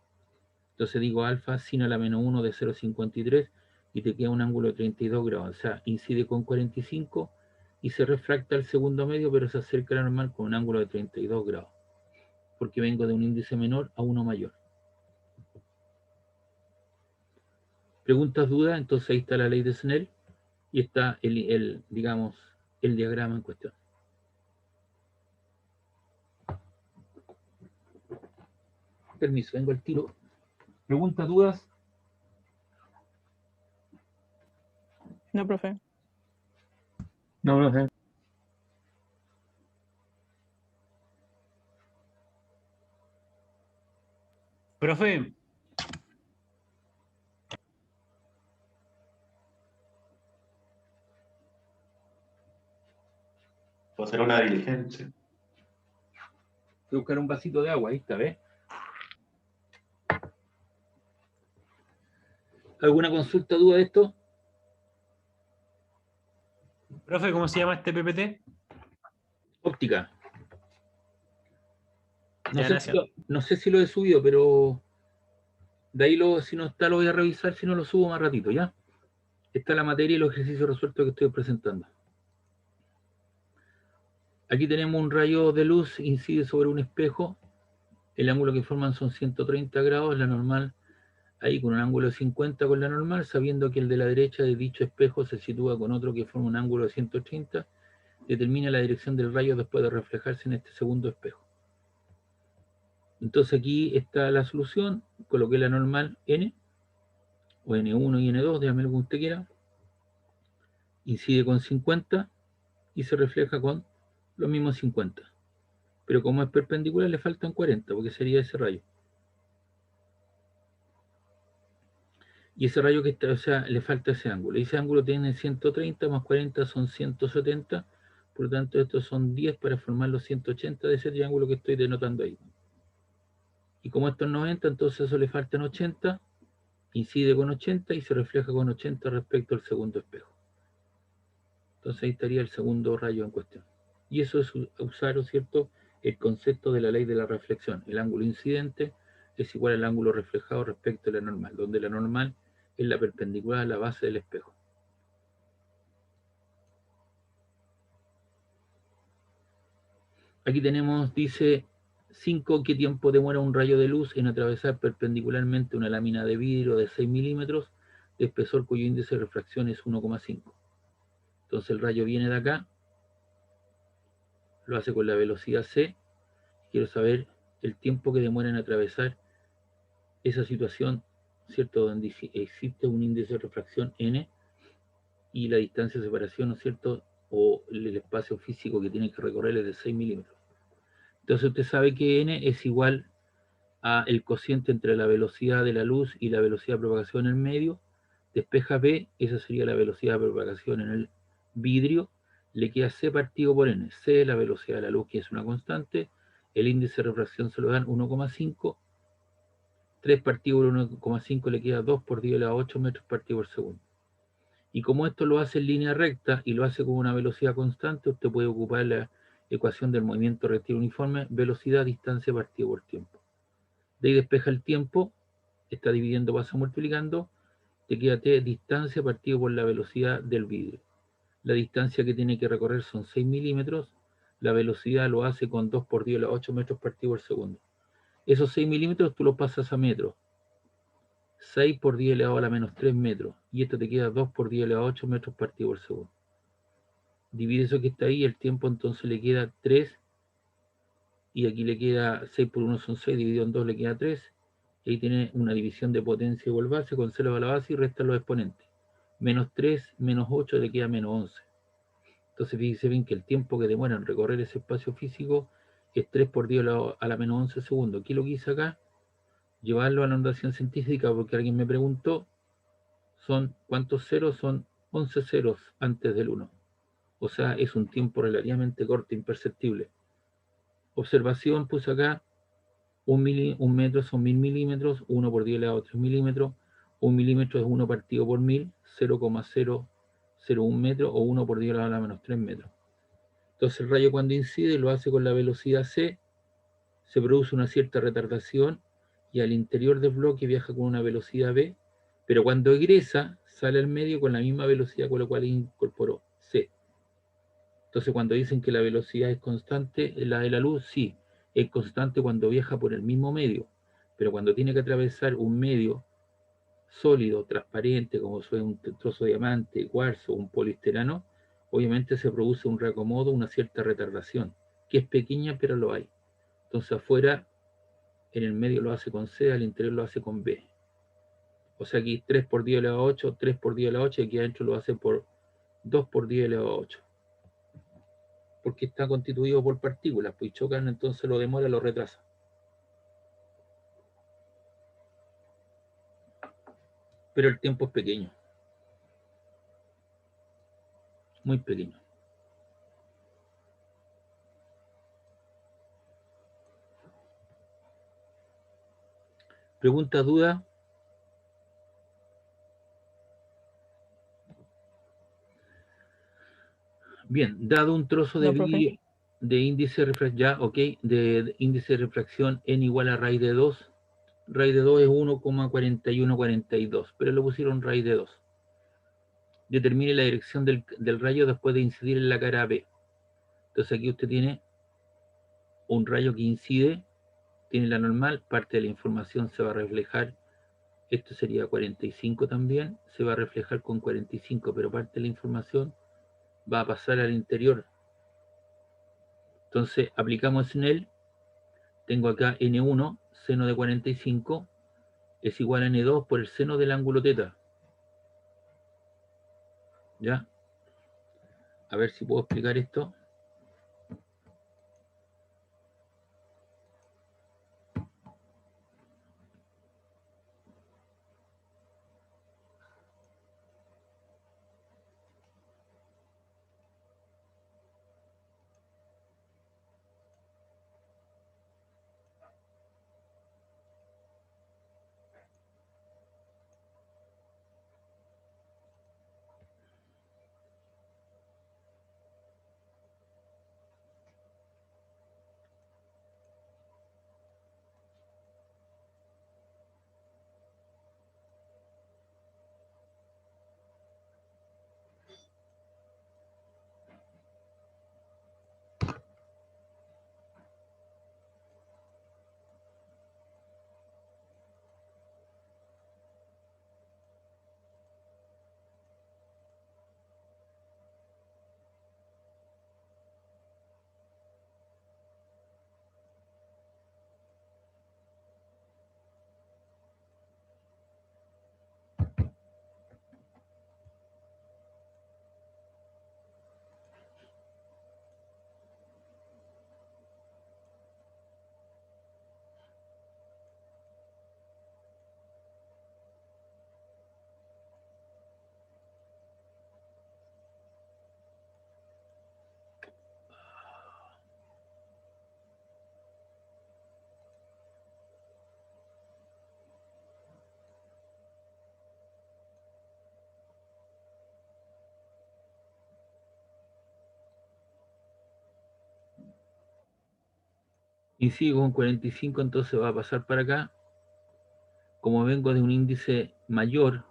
entonces digo alfa sin a la menos 1 de 0,53 y te queda un ángulo de 32 grados. O sea, incide con 45 y se refracta el segundo medio, pero se acerca a la normal con un ángulo de 32 grados. Porque vengo de un índice menor a uno mayor. Preguntas, dudas, entonces ahí está la ley de Snell y está digamos, el diagrama en cuestión. Permiso, vengo al tiro. ¿Preguntas, dudas? No, profe. No, profe. Profe, Puedo hacer una diligencia. Voy a buscar un vasito de agua, ahí está, ¿ves? ¿Alguna consulta, duda de esto? profe, ¿cómo se llama este PPT? Óptica. Ya, gracias. No sé si lo he subido, pero de ahí si no está lo voy a revisar, si no lo subo más ratito, ¿ya? Está la materia y los ejercicios resueltos que estoy presentando. Aquí tenemos un rayo de luz, incide sobre un espejo. El ángulo que forman son 130 grados, la normal ahí con un ángulo de 50 con la normal, sabiendo que el de la derecha de dicho espejo se sitúa con otro que forma un ángulo de 130, determina la dirección del rayo después de reflejarse en este segundo espejo. Entonces aquí está la solución, coloqué la normal N, o N1 y N2, dígame lo que usted quiera, incide con 50 y se refleja con los mismos 50. Pero como es perpendicular le faltan 40, porque sería ese rayo. Y ese rayo que está, o sea, le falta ese ángulo. Y ese ángulo tiene 130 más 40 son 170, por lo tanto estos son 10 para formar los 180 de ese triángulo que estoy denotando ahí. Y como esto es 90, entonces eso le faltan 80, incide con 80 y se refleja con 80 respecto al segundo espejo. Entonces ahí estaría el segundo rayo en cuestión. Y eso es usar, ¿cierto?, el concepto de la ley de la reflexión. El ángulo incidente es igual al ángulo reflejado respecto a la normal, donde la normal es la perpendicular a la base del espejo. Aquí tenemos, dice 5, ¿qué tiempo demora un rayo de luz en atravesar perpendicularmente una lámina de vidrio de 6 milímetros de espesor cuyo índice de refracción es 1,5? Entonces el rayo viene de acá, lo hace con la velocidad c. Quiero saber el tiempo que demora en atravesar esa situación, ¿cierto?, donde existe un índice de refracción n y la distancia de separación, ¿no es cierto?, o el espacio físico que tiene que recorrer es de 6 milímetros. Entonces usted sabe que n es igual a el cociente entre la velocidad de la luz y la velocidad de propagación en el medio. Despeja b, esa sería la velocidad de propagación en el vidrio, le queda c partido por n. C, la velocidad de la luz, que es una constante, el índice de refracción se lo dan 1,5, 3 partido por 1,5 le queda 2 por 10 a la 8 metros partido por segundo. Y como esto lo hace en línea recta y lo hace con una velocidad constante, usted puede ocupar la ecuación del movimiento rectilíneo uniforme, velocidad, distancia partido por tiempo. De ahí despeja el tiempo, está dividiendo, pasa multiplicando, te queda t, distancia partido por la velocidad del vidrio. La distancia que tiene que recorrer son 6 milímetros, la velocidad lo hace con 2 por 10 a la 8 metros partido por segundo. Esos 6 milímetros tú los pasas a metros. 6 por 10 elevado a la menos 3 metros. Y esto te queda 2 por 10 elevado a 8 metros partido por segundo. divide eso que está ahí, el tiempo entonces le queda 3, y aquí le queda 6 por 1 son 6, dividido en 2 le queda 3, y ahí tiene una división de potencia igual base, conserva la base y resta los exponentes. Menos 3, menos 8 le queda menos 11. Entonces fíjense bien que el tiempo que demora en recorrer ese espacio físico es 3 por 10 a la menos 11 segundos. ¿Qué es lo que hice acá? Llevarlo a la notación científica porque alguien me preguntó, ¿cuántos ceros? Son 11 ceros antes del 1. O sea, es un tiempo relativamente corto, imperceptible. Observación, puse acá, un metro son 1000 milímetros, 1 por 10 elevado a 3 milímetros, 1 milímetro es 1 partido por 1000, 0,001 metro, o 1 por 10 elevado a la menos 3 metros. Entonces el rayo cuando incide lo hace con la velocidad c, se produce una cierta retardación, y al interior del bloque viaja con una velocidad v, pero cuando egresa sale al medio con la misma velocidad con la cual incorporó, c. Entonces cuando dicen que la velocidad es constante, la de la luz, sí, es constante cuando viaja por el mismo medio, pero cuando tiene que atravesar un medio sólido, transparente, como fue un trozo de diamante, cuarzo, un poliestireno, obviamente se produce un reacomodo, una cierta retardación, que es pequeña pero lo hay. Entonces afuera, en el medio lo hace con C, al interior lo hace con B. O sea aquí 3 por 10 elevado a 8, 3 por 10 elevado a 8, y aquí adentro lo hace por 2 por 10 elevado a 8. Porque está constituido por partículas, pues chocan, entonces lo demora, lo retrasa. Pero el tiempo es pequeño. Muy pequeño. ¿Pregunta, duda? Bien, dado un trozo de No, profe. vidrio de índice de refracción, ya, ok, de índice de refracción n igual a raíz de 2, raíz de 2 es 1,4142, pero le pusieron raíz de 2. Determine la dirección del rayo después de incidir en la cara B. Entonces aquí usted tiene un rayo que incide, tiene la normal, parte de la información se va a reflejar, esto sería 45 también, se va a reflejar con 45, pero parte de la información va a pasar al interior. Entonces aplicamos en él, tengo acá N1, seno de 45, es igual a N2 por el seno del ángulo teta. ¿Ya? A ver si puedo explicar esto. Y sigo con 45, entonces va a pasar para acá. Como vengo de un índice mayor,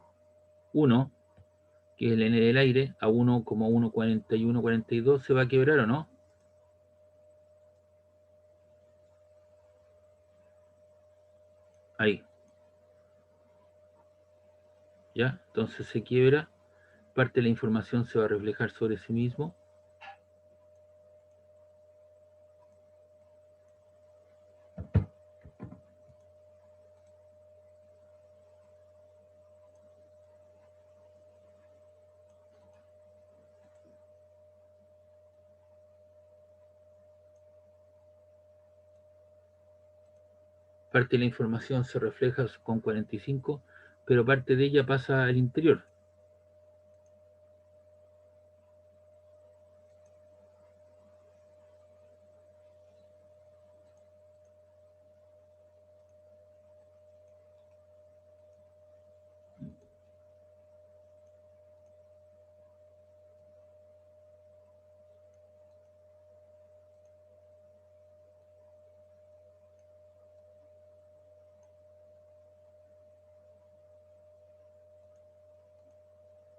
1, que es el n del aire, a 1,14142, ¿se va a quebrar o no? Ahí. ¿Ya? Entonces se quiebra, parte de la información se va a reflejar sobre sí mismo, Parte de la información se refleja con 45, pero parte de ella pasa al interior.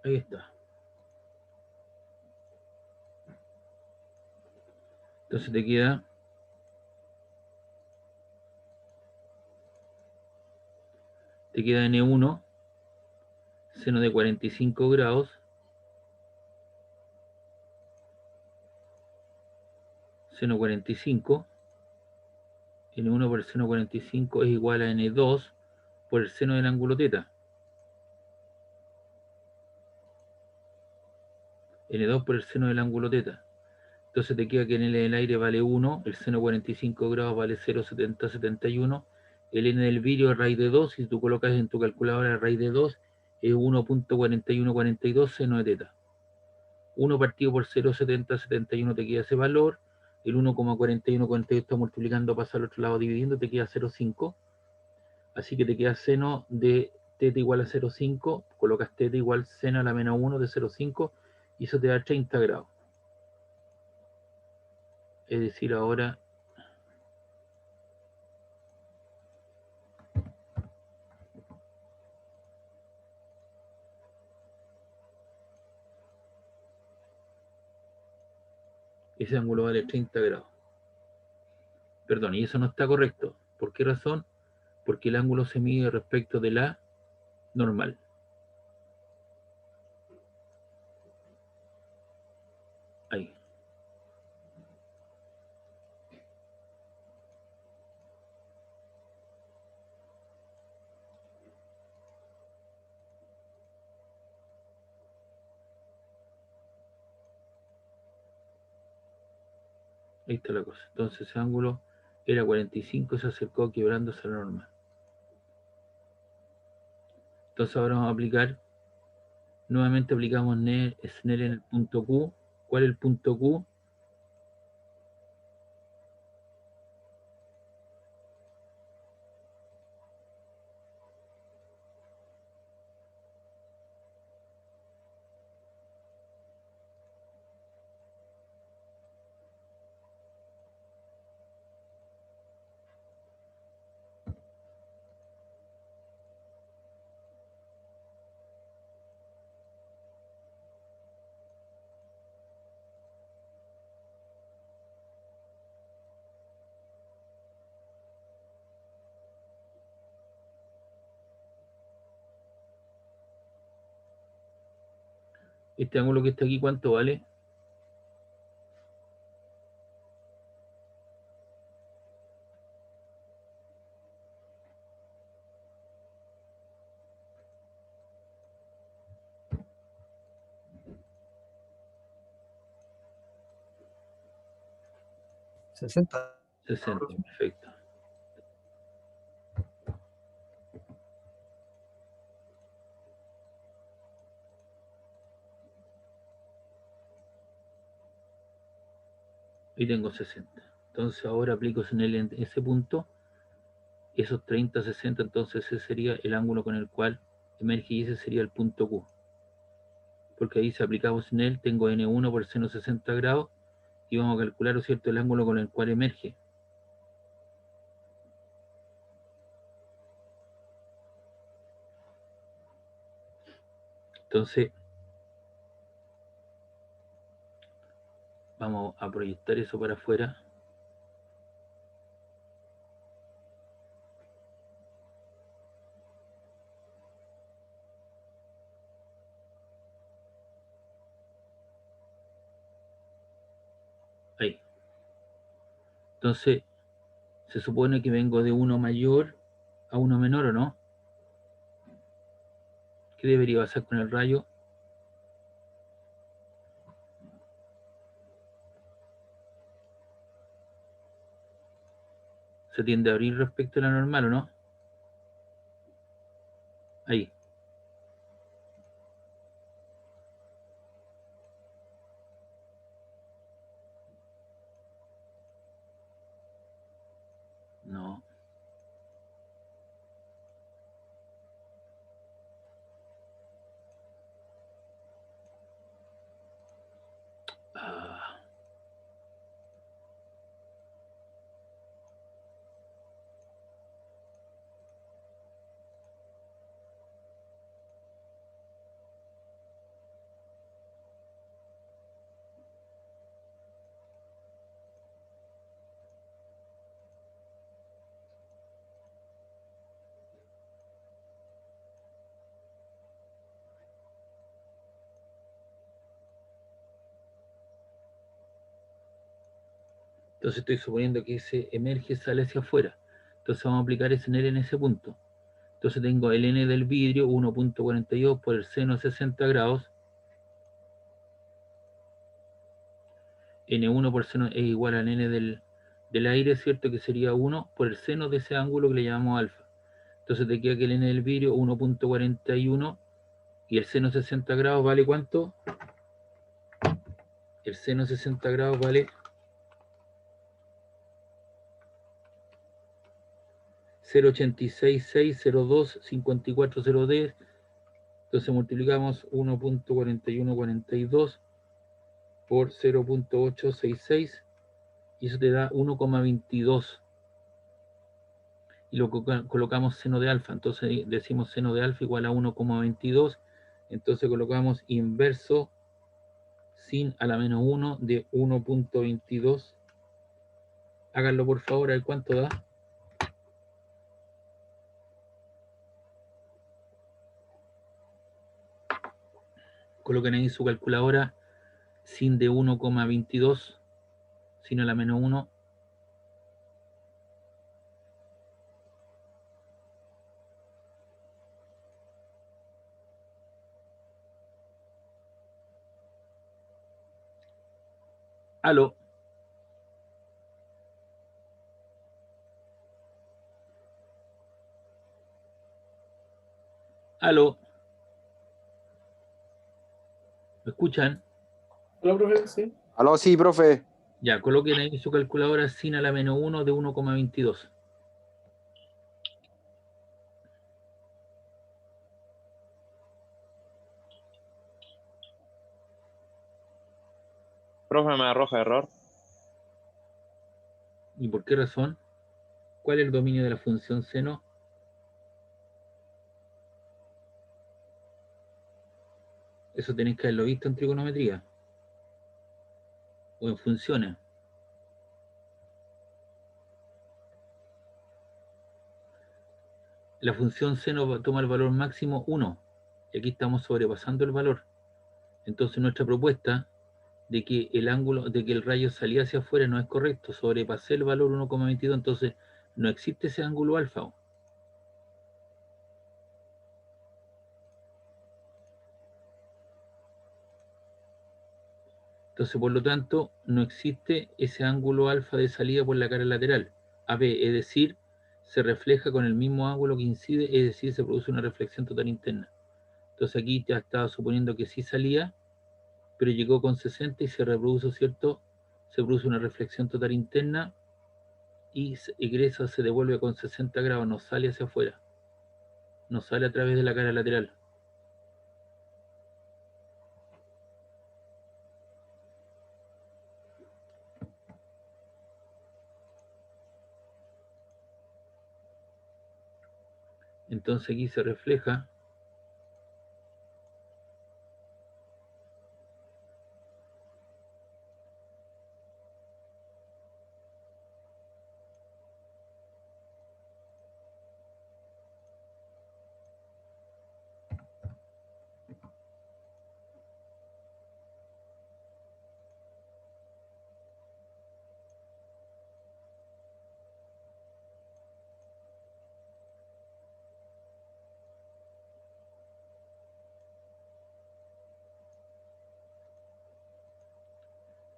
Ahí está. Entonces te queda N1, seno de 45 grados, seno 45, N1 por el seno 45 es igual a N2 por el seno del ángulo teta. N2 por el seno del ángulo teta. Entonces te queda que en L del aire vale 1, el seno 45 grados vale 0,7071, el N del vidrio es raíz de 2, si tú colocas en tu calculadora raíz de 2, es 1.4142 seno de teta. 1 partido por 0,7071 te queda ese valor, el 1,4142 está multiplicando, pasa al otro lado dividiendo, te queda 0,5, así que te queda seno de teta igual a 0,5, colocas teta igual seno a la menos 1 de 0,5 y eso te da 30 grados. Es decir, ahora ese ángulo vale 30 grados. Perdón, y eso no está correcto. ¿Por qué razón? Porque el ángulo se mide respecto de la normal. Ahí. Ahí está la cosa. Entonces ese ángulo era 45 y se acercó quebrándose a la normal. Entonces ahora vamos a aplicar, nuevamente aplicamos Snell en el punto Q. ¿Cuál es el punto Q? Este ángulo que está aquí, ¿cuánto vale? ¿60? 60, perfecto. Ahí tengo 60. Entonces ahora aplico Snell en ese punto. Esos 30, 60, entonces ese sería el ángulo con el cual emerge y ese sería el punto Q. Porque ahí si aplicamos Snell, tengo N1 por seno 60 grados y vamos a calcular, ¿no es cierto?, el ángulo con el cual emerge. Entonces, vamos a proyectar eso para afuera. Ahí. Entonces, se supone que vengo de 1 mayor a 1 menor, ¿o no? ¿Qué debería pasar con el rayo? Se tiende a abrir respecto a la normal, ¿o no? Ahí. No. Ah. Entonces estoy suponiendo que ese emerge sale hacia afuera. Entonces vamos a aplicar ese N en ese punto. Entonces tengo el N del vidrio 1.42 por el seno de 60 grados. N1 por seno es igual al N del aire, ¿cierto? Que sería 1 por el seno de ese ángulo que le llamamos alfa. Entonces te queda que el N del vidrio 1.41 y el seno de 60 grados vale ¿cuánto? El seno de 60 grados vale 0.866025410. Entonces multiplicamos 1.4142 por 0.866 y eso te da 1,22. Y lo colocamos seno de alfa. Entonces decimos seno de alfa igual a 1,22. Entonces colocamos inverso sin a la menos 1 de 1.22. Háganlo por favor, a ver cuánto da. Coloquen ahí su calculadora sin de 1,22, sin a la menos 1. Aló. Aló. ¿Me escuchan? Hola, profe, sí. Aló, sí, profe. Ya, coloquen ahí su calculadora sin a la menos 1 de 1,22. Profe, me arroja error. ¿Y por qué razón? ¿Cuál es el dominio de la función seno? Eso tenéis que haberlo visto en trigonometría o en funciones. La función seno toma el valor máximo 1 y aquí estamos sobrepasando el valor. Entonces nuestra propuesta de que el ángulo, de que el rayo salía hacia afuera no es correcto, sobrepasé el valor 1,22, entonces no existe ese ángulo alfa. Entonces, por lo tanto, no existe ese ángulo alfa de salida por la cara lateral, AB, es decir, se refleja con el mismo ángulo que incide, es decir, se produce una reflexión total interna. Entonces aquí ya estaba suponiendo que sí salía, pero llegó con 60 y se reproduce, ¿cierto? Se produce una reflexión total interna y egresa, se devuelve con 60 grados, no sale hacia afuera, no sale a través de la cara lateral. Entonces aquí se refleja.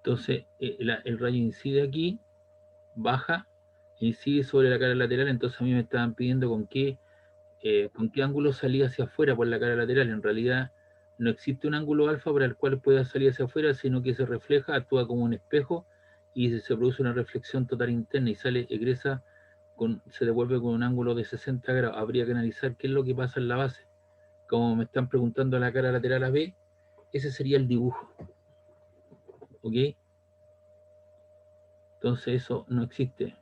Entonces el rayo incide aquí, baja, incide sobre la cara lateral, entonces a mí me estaban pidiendo con qué ángulo salía hacia afuera por la cara lateral. En realidad no existe un ángulo alfa para el cual pueda salir hacia afuera, sino que se refleja, actúa como un espejo y se produce una reflexión total interna y egresa, se devuelve con un ángulo de 60 grados. Habría que analizar qué es lo que pasa en la base. Como me están preguntando la cara lateral AB, ese sería el dibujo. ¿Ok? Entonces eso no existe.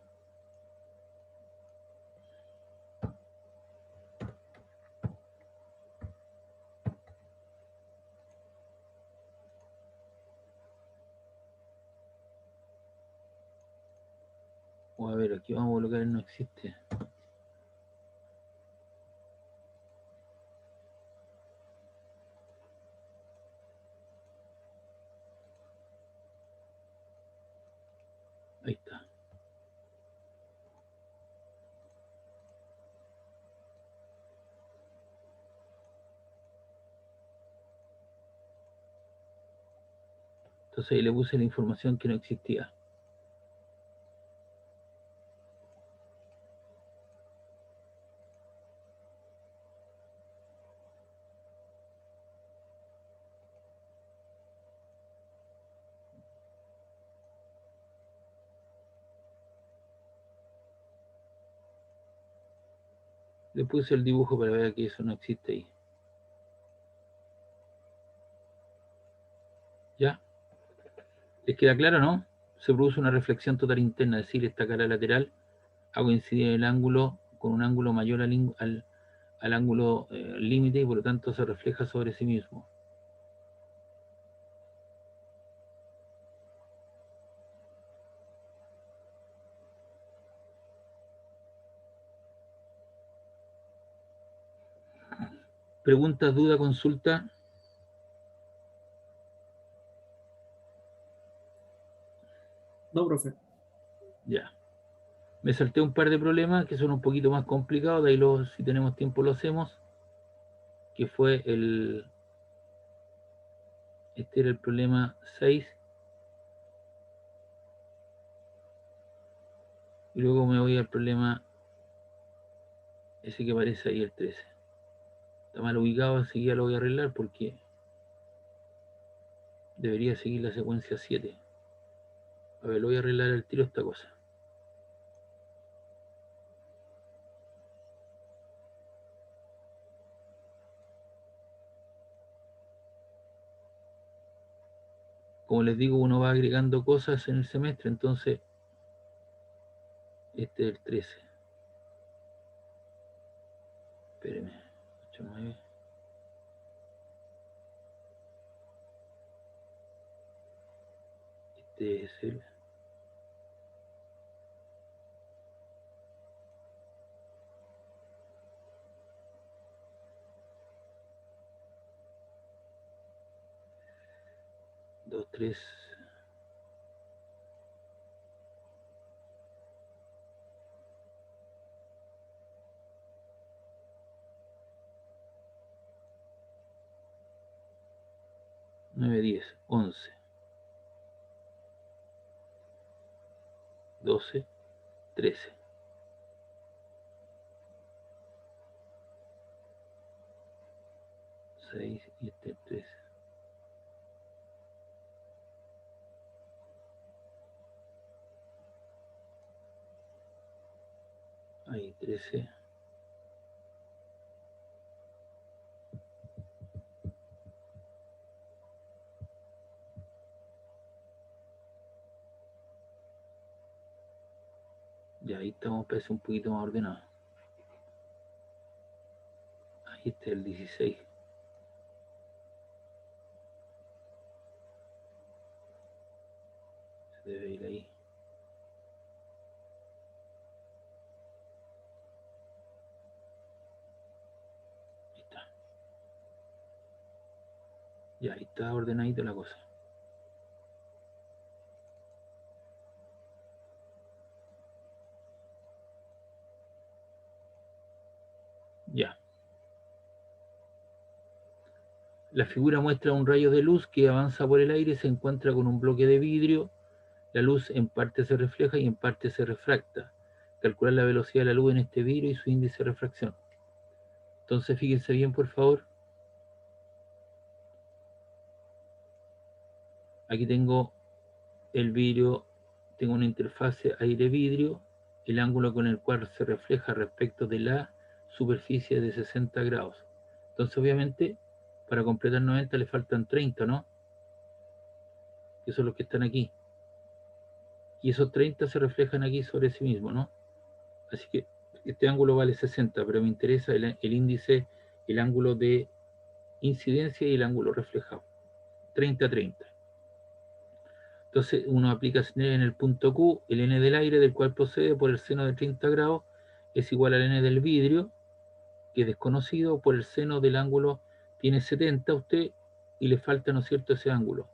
O a ver, aquí vamos a colocar el no existe. Ahí está. Entonces ahí le puse la información que no existía. Le puse el dibujo para ver que eso no existe ahí. ¿Ya? ¿Les queda claro, no? Se produce una reflexión total interna, es decir, esta cara lateral hago incidir el ángulo con un ángulo mayor al ángulo límite y por lo tanto se refleja sobre sí mismo. ¿Preguntas, duda, consulta? No, profe. Ya. Me salté un par de problemas que son un poquito más complicados, de ahí si tenemos tiempo lo hacemos. Que fue este era el problema 6. Y luego me voy al problema ese que aparece ahí, el 13. Está mal ubicado, así que ya lo voy a arreglar porque debería seguir la secuencia 7. A ver, lo voy a arreglar al tiro esta cosa. Como les digo, uno va agregando cosas en el semestre, entonces este es el 13. Espérenme. 8, 9. Este es el 2, 3. Nueve, 10, 11, 12, 13. Seis y este 13. Ahí 13. Ya ahí estamos, parece un poquito más ordenado. Ahí está el 16. Se debe ir ahí. Ahí está. Ya ahí está ordenadita la cosa. Ya. La figura muestra un rayo de luz que avanza por el aire y se encuentra con un bloque de vidrio. La luz en parte se refleja y en parte se refracta. calcular la velocidad de la luz en este vidrio y su índice de refracción. Entonces fíjense bien, por favor. Aquí tengo el vidrio, tengo una interfase aire-vidrio, el ángulo con el cual se refleja respecto de la superficie de 60 grados. Entonces obviamente para completar 90 le faltan 30, ¿no? Que son los que están aquí. Y esos 30 se reflejan aquí sobre sí mismo, ¿no? Así que este ángulo vale 60, pero me interesa el índice, el ángulo de incidencia y el ángulo reflejado. 30-30. Entonces uno aplica Snellen en el punto Q, el n del aire del cual procede por el seno de 30 grados es igual al n del vidrio, que es desconocido, por el seno del ángulo tiene 70 a usted y le falta, ¿no es cierto?, ese ángulo,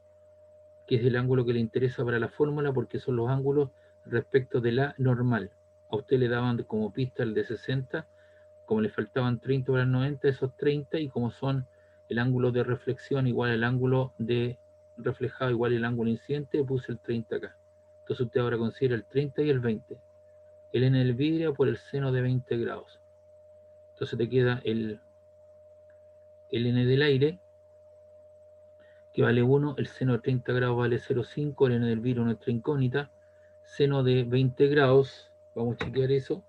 que es el ángulo que le interesa para la fórmula porque son los ángulos respecto de la normal. A usted le daban como pista el de 60, como le faltaban 30 para el 90, esos 30, y como son el ángulo de reflexión igual al ángulo de reflejado igual el ángulo incidente, puse el 30 acá. Entonces usted ahora considera el 30 y el 20. El n del vidrio por el seno de 20 grados. Entonces te queda el n del aire, que vale 1, el seno de 30 grados vale 0,5, el n del vidrio nuestra incógnita, seno de 20 grados, vamos a chequear eso,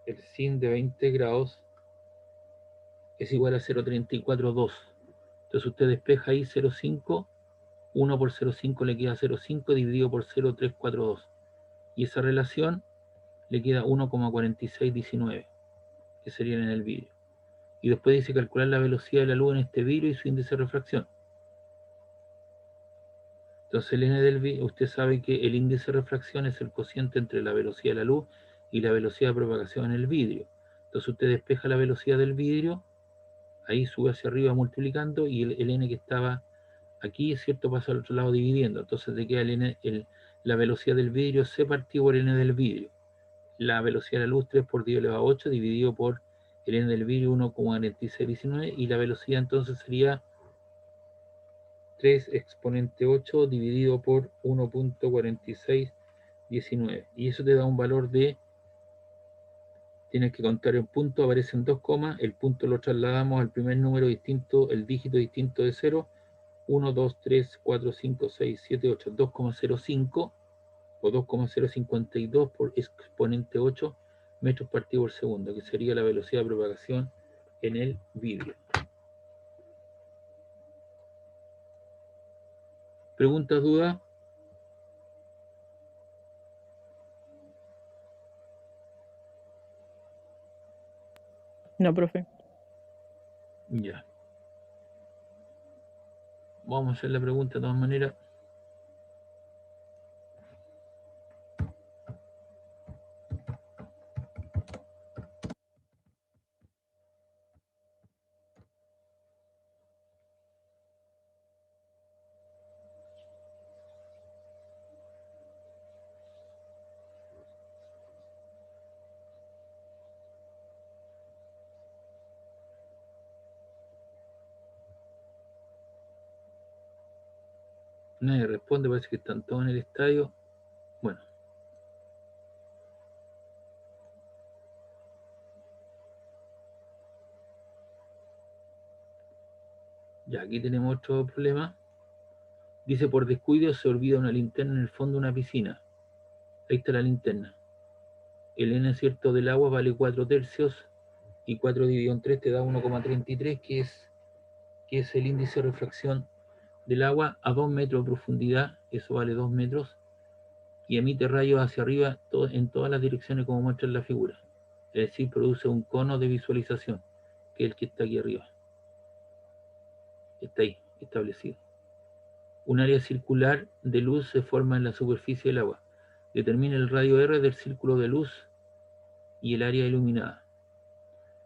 el sin de 20 grados es igual a 0,342. Entonces usted despeja ahí 0,5, 1 por 0,5 le queda 0,5 dividido por 0,342. Y esa relación le queda 1,4619, que sería en el vidrio. Y después dice calcular la velocidad de la luz en este vidrio y su índice de refracción. Entonces el n del vidrio, usted sabe que el índice de refracción es el cociente entre la velocidad de la luz y la velocidad de propagación en el vidrio. Entonces usted despeja la velocidad del vidrio, ahí sube hacia arriba multiplicando, y el n que estaba aquí, ¿cierto?, pasa al otro lado dividiendo. Entonces te queda la velocidad del vidrio C partido por el n del vidrio. La velocidad de la luz 3 por 10 elevado a 8 dividido por el n del vidrio 1,4619, y la velocidad entonces sería 3 exponente 8 dividido por 1,4619. Y eso te da un valor de, tienes que contar en punto, aparecen 2 comas, el punto lo trasladamos al primer número distinto, el dígito distinto de 0, 1, 2, 3, 4, 5, 6, 7, 8, 2,05 o 2,052 por exponente 8 metros partido por segundo, que sería la velocidad de propagación en el vidrio. ¿Preguntas, dudas? No, profe. Ya. Vamos a hacer la pregunta de todas maneras. Nadie responde, parece que están todos en el estadio. Bueno. Ya, aquí tenemos otro problema. Dice, por descuido se olvida una linterna en el fondo de una piscina. Ahí está la linterna. El n, ¿cierto?, del agua vale 4 tercios, y 4 dividido en 3 te da 1,33, que es el índice de refracción del agua a 2 metros de profundidad. Eso vale 2 metros. Y emite rayos hacia arriba en todas las direcciones como muestra en la figura. Es decir, produce un cono de visualización, que es el que está aquí arriba. Está ahí, establecido. Un área circular de luz se forma en la superficie del agua. Determina el radio R del círculo de luz y el área iluminada.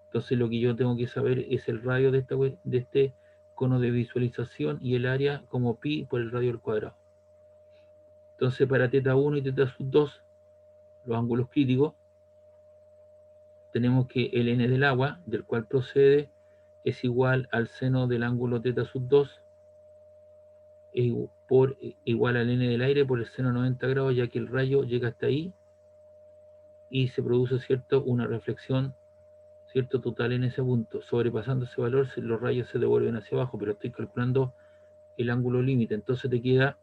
Entonces lo que yo tengo que saber es el radio de este cono de visualización y el área como pi por el radio al cuadrado. Entonces para θ1 y θ2, los ángulos críticos, tenemos que el n del agua, del cual procede, es igual al seno del ángulo θ2 igual al n del aire por el seno de 90 grados, ya que el rayo llega hasta ahí, y se produce, ¿cierto?, una reflexión, ¿cierto?, total en ese punto. Sobrepasando ese valor, los rayos se devuelven hacia abajo, pero estoy calculando el ángulo límite. Entonces te queda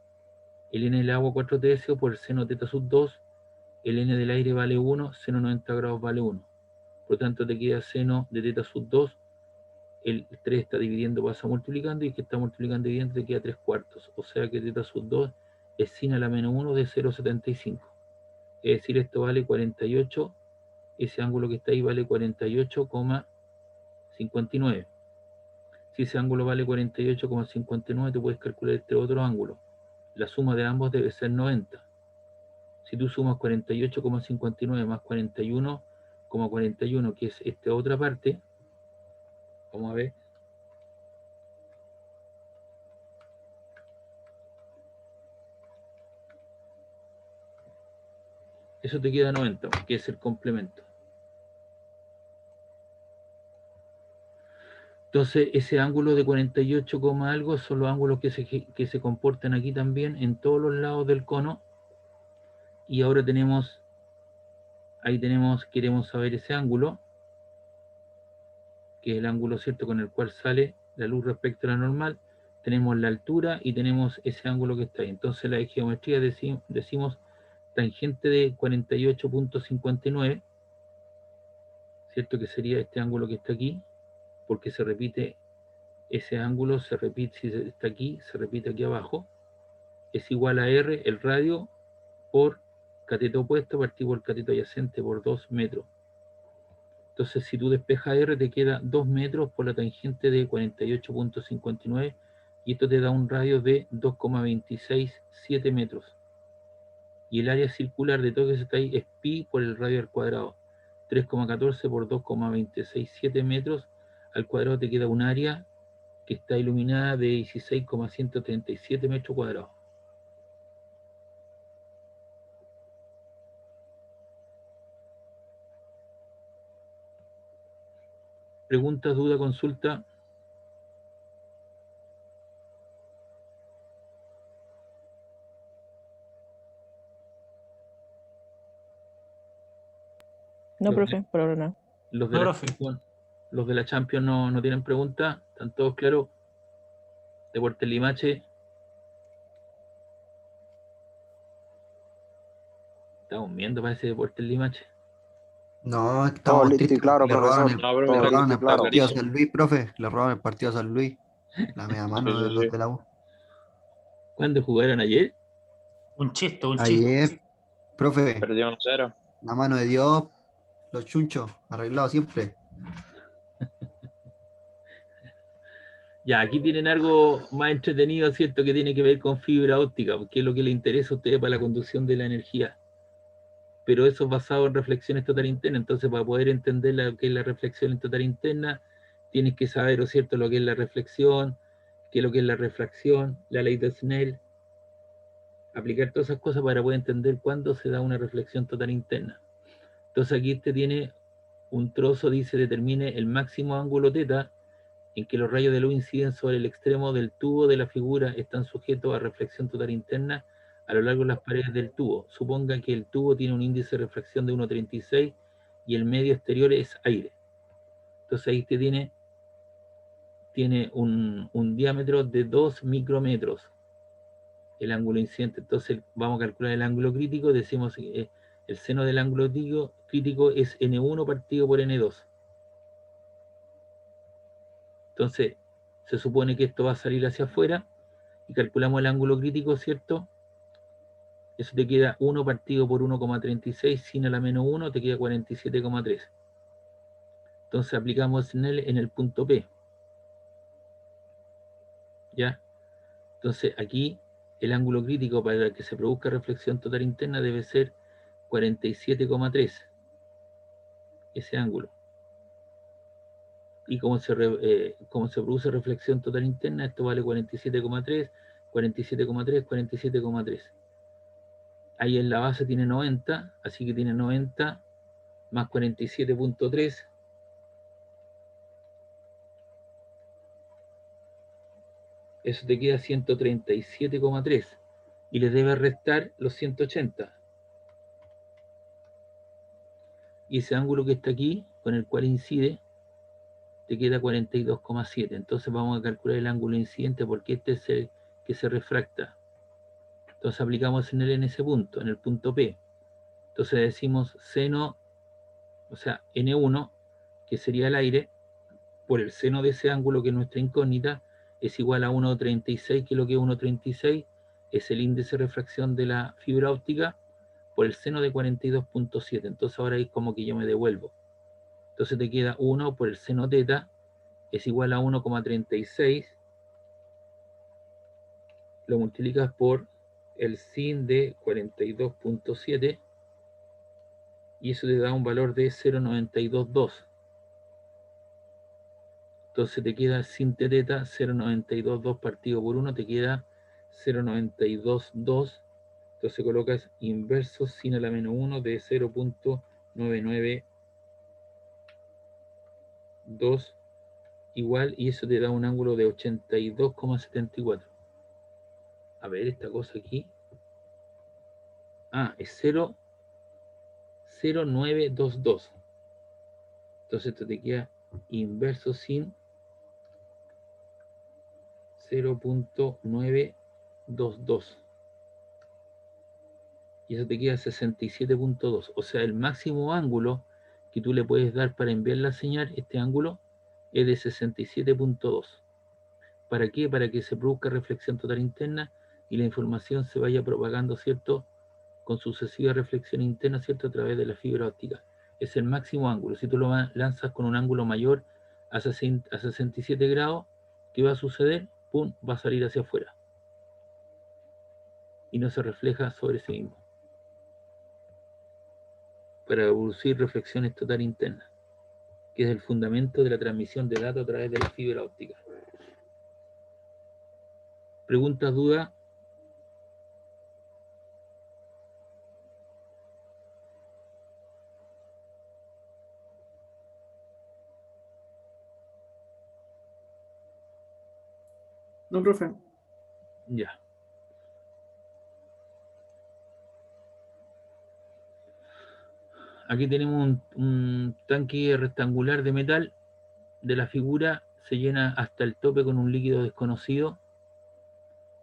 el n del agua 4 tercios por el seno teta sub 2, el n del aire vale 1, seno 90 grados vale 1. Por lo tanto te queda seno de teta sub 2, el 3 está dividiendo, pasa multiplicando, y que está multiplicando y dividiendo te queda 3 cuartos. O sea que teta sub 2 es sin a la menos 1 de 0,75. Es decir, esto vale 48, ese ángulo que está ahí vale 48,59. Si ese ángulo vale 48,59, te puedes calcular este otro ángulo. La suma de ambos debe ser 90. Si tú sumas 48,59 más 41,41, que es esta otra parte, vamos a ver. Eso te queda 90, que es el complemento. Entonces, ese ángulo de 48, algo son los ángulos que se comportan aquí también en todos los lados del cono. Y ahora tenemos, queremos saber ese ángulo, que es el ángulo, ¿cierto?, con el cual sale la luz respecto a la normal. Tenemos la altura y tenemos ese ángulo que está ahí. Entonces, la de geometría decimos tangente de 48,59, ¿cierto?, que sería este ángulo que está aquí, porque se repite ese ángulo, se repite, si está aquí, se repite aquí abajo, es igual a R, el radio, por cateto opuesto partido por cateto adyacente por 2 metros. Entonces, si tú despejas R, te queda 2 metros por la tangente de 48,59, y esto te da un radio de 2,267 metros. Y el área circular de todo lo que está ahí es pi por el radio al cuadrado. 3,14 por 2,267 metros al cuadrado te queda un área que está iluminada de 16,137 metros cuadrados. ¿Preguntas, duda, consulta? No, profe, por ahora no. Los de No, la profe. Champions, los de la Champions no tienen preguntas, ¿están todos claros? Deportes Limache. Estamos viendo para ese Deportes Limache. No, Todo estamos listo y tristes claro, porque le robaron profesor. el, No, profe, Todo está, listo y el claro. partido a clarísimo. San Luis, profe. Le robaron el partido a San Luis. La media Sí, mano de sí, los sí. de la U. Un chiste. Ayer, profe, Perdió 1-0. la mano de Dios, los chunchos, arreglados siempre. Ya, aquí tienen algo más entretenido, ¿cierto?, que tiene que ver con fibra óptica, porque es lo que le interesa a ustedes para la conducción de la energía. Pero eso es basado en reflexiones total internas. Entonces, para poder entender lo que es la reflexión en total interna, tienes que saber, ¿cierto?, lo que es la reflexión, qué es lo que es la refracción, la ley de Snell, aplicar todas esas cosas para poder entender cuándo se da una reflexión total interna. Entonces, aquí tiene un trozo, dice, determine el máximo ángulo teta en que los rayos de luz inciden sobre el extremo del tubo de la figura, están sujetos a reflexión total interna a lo largo de las paredes del tubo. Suponga que el tubo tiene un índice de refracción de 1,36 y el medio exterior es aire. Entonces ahí tiene un diámetro de 2 micrómetros el ángulo incidente. Entonces vamos a calcular el ángulo crítico. Decimos que el seno del ángulo crítico es N1 partido por N2. Entonces, se supone que esto va a salir hacia afuera y calculamos el ángulo crítico, ¿cierto? Eso te queda 1 partido por 1,36 sin a la menos 1, te queda 47,3. Entonces aplicamos Snell en el punto P. ¿Ya? Entonces aquí el ángulo crítico para que se produzca reflexión total interna debe ser 47,3. Ese ángulo. Y como se produce reflexión total interna, esto vale 47,3, 47,3, 47,3. Ahí en la base tiene 90, así que tiene 90 más 47,3. Eso te queda 137,3. Y le debe restar los 180. y ese ángulo que está aquí, con el cual incide, te queda 42,7. Entonces vamos a calcular el ángulo incidente porque este es el que se refracta. Entonces aplicamos en ese punto, en el punto P. Entonces decimos seno, o sea, N1, que sería el aire, por el seno de ese ángulo que es nuestra incógnita, es igual a 1,36, que es lo que es 1,36, es el índice de refracción de la fibra óptica, por el seno de 42,7. Entonces ahora es como que yo me devuelvo. Entonces te queda 1 por el seno teta, es igual a 1,36, lo multiplicas por el sin de 42,7 y eso te da un valor de 0,922. Entonces te queda sin teta 0,922 partido por 1, te queda 0,922. Entonces colocas inverso sin a la menos 1 de 0,992 igual, y eso te da un ángulo de 82,74. A ver, esta cosa aquí. Ah, es 0,0922. Entonces esto te queda inverso sin 0,922. Y eso te queda 67,2. O sea, el máximo ángulo que tú le puedes dar para enviar la señal, este ángulo, es de 67,2. ¿Para qué? Para que se produzca reflexión total interna y la información se vaya propagando, ¿cierto?, con sucesiva reflexión interna, ¿cierto?, a través de la fibra óptica. Es el máximo ángulo. Si tú lo lanzas con un ángulo mayor a 67 grados, ¿qué va a suceder? ¡Pum! Va a salir hacia afuera. Y no se refleja sobre sí mismo. Para producir reflexiones total internas, que es el fundamento de la transmisión de datos a través de la fibra óptica. ¿Preguntas, dudas? No, profe. Ya. Aquí tenemos un tanque rectangular de metal. De la figura se llena hasta el tope con un líquido desconocido.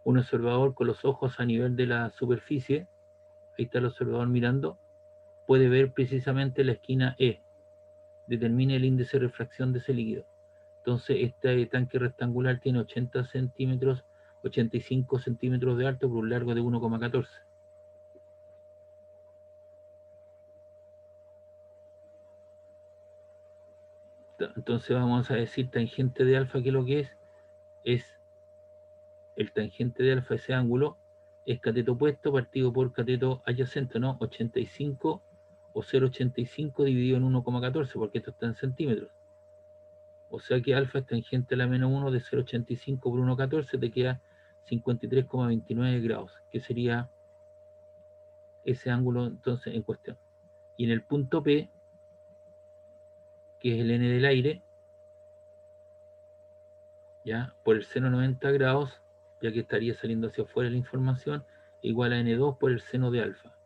Un observador con los ojos a nivel de la superficie, ahí está el observador mirando, puede ver precisamente la esquina E. Determina el índice de refracción de ese líquido. Entonces este tanque rectangular tiene 80 centímetros, 85 centímetros de alto por un largo de 1,14. Entonces vamos a decir tangente de alfa, que lo que es el tangente de alfa, ese ángulo, es cateto opuesto partido por cateto adyacente, ¿no? 85 o 0,85 dividido en 1,14, porque esto está en centímetros. O sea que alfa es tangente a la menos 1 de 0,85 por 1,14, te queda 53,29 grados, que sería ese ángulo entonces en cuestión. Y en el punto P, que es el n del aire, ya por el seno 90 grados, ya que estaría saliendo hacia afuera la información, igual a n2 por el seno de alfa.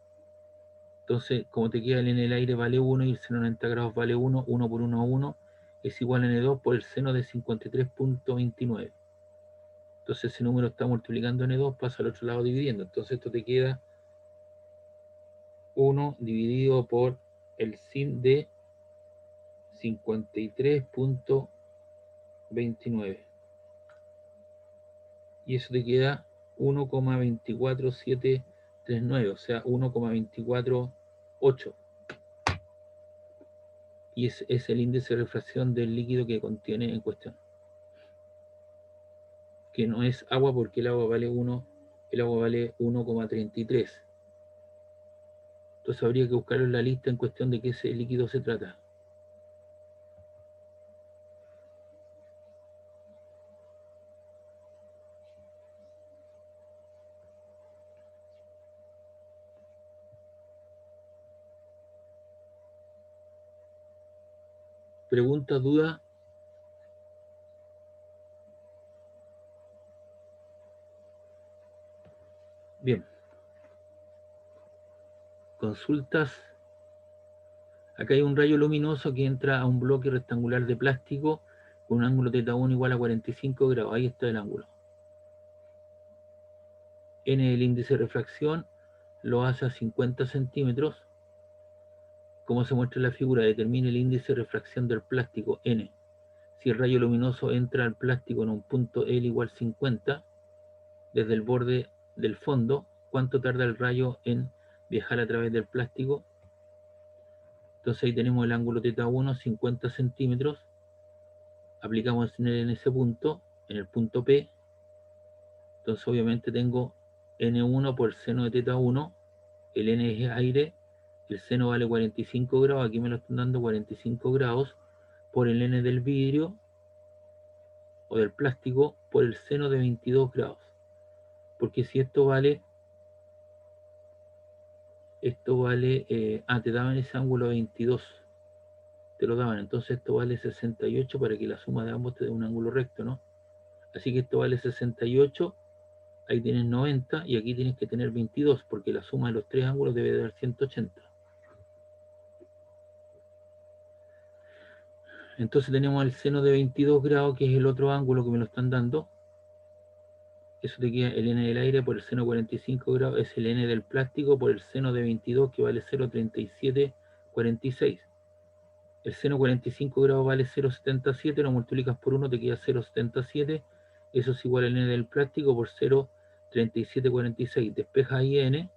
Entonces, como te queda el n del aire vale 1 y el seno 90 grados vale 1, 1 por 1 1, es igual a n2 por el seno de 53,29. Entonces ese número está multiplicando n2, pasa al otro lado dividiendo. Entonces esto te queda 1 dividido por el sin de 53,29. Y eso te queda 1,24739, o sea, 1,248. Y es el índice de refracción del líquido que contiene en cuestión. Que no es agua, porque el agua vale 1, el agua vale 1,33. Entonces habría que buscarlo en la lista en cuestión de qué ese líquido se trata. ¿Preguntas, dudas? Bien. Consultas. Acá hay un rayo luminoso que entra a un bloque rectangular de plástico con un ángulo θ1 igual a 45 grados. Ahí está el ángulo. N es el índice de refracción, lo hace a 50 centímetros. Como se muestra en la figura, determina el índice de refracción del plástico, N. Si el rayo luminoso entra al plástico en un punto L igual 50, desde el borde del fondo, ¿cuánto tarda el rayo en viajar a través del plástico? Entonces ahí tenemos el ángulo θ1, 50 centímetros. Aplicamos en ese punto, en el punto P. Entonces obviamente tengo N1 por el seno de θ1. El N es aire. El seno vale 45 grados. Aquí me lo están dando 45 grados por el N del vidrio o del plástico por el seno de 22 grados. Porque si esto vale, te daban ese ángulo 22, te lo daban, entonces esto vale 68 para que la suma de ambos te dé un ángulo recto, ¿no? Así que esto vale 68, ahí tienes 90 y aquí tienes que tener 22 porque la suma de los tres ángulos debe dar 180. Entonces tenemos el seno de 22 grados, que es el otro ángulo que me lo están dando. Eso te queda el N del aire por el seno de 45 grados, es el N del plástico por el seno de 22, que vale 0,3746. El seno 45 grados vale 0,77, lo multiplicas por 1, te queda 0,77. Eso es igual al N del plástico por 0,3746. Despeja ahí N,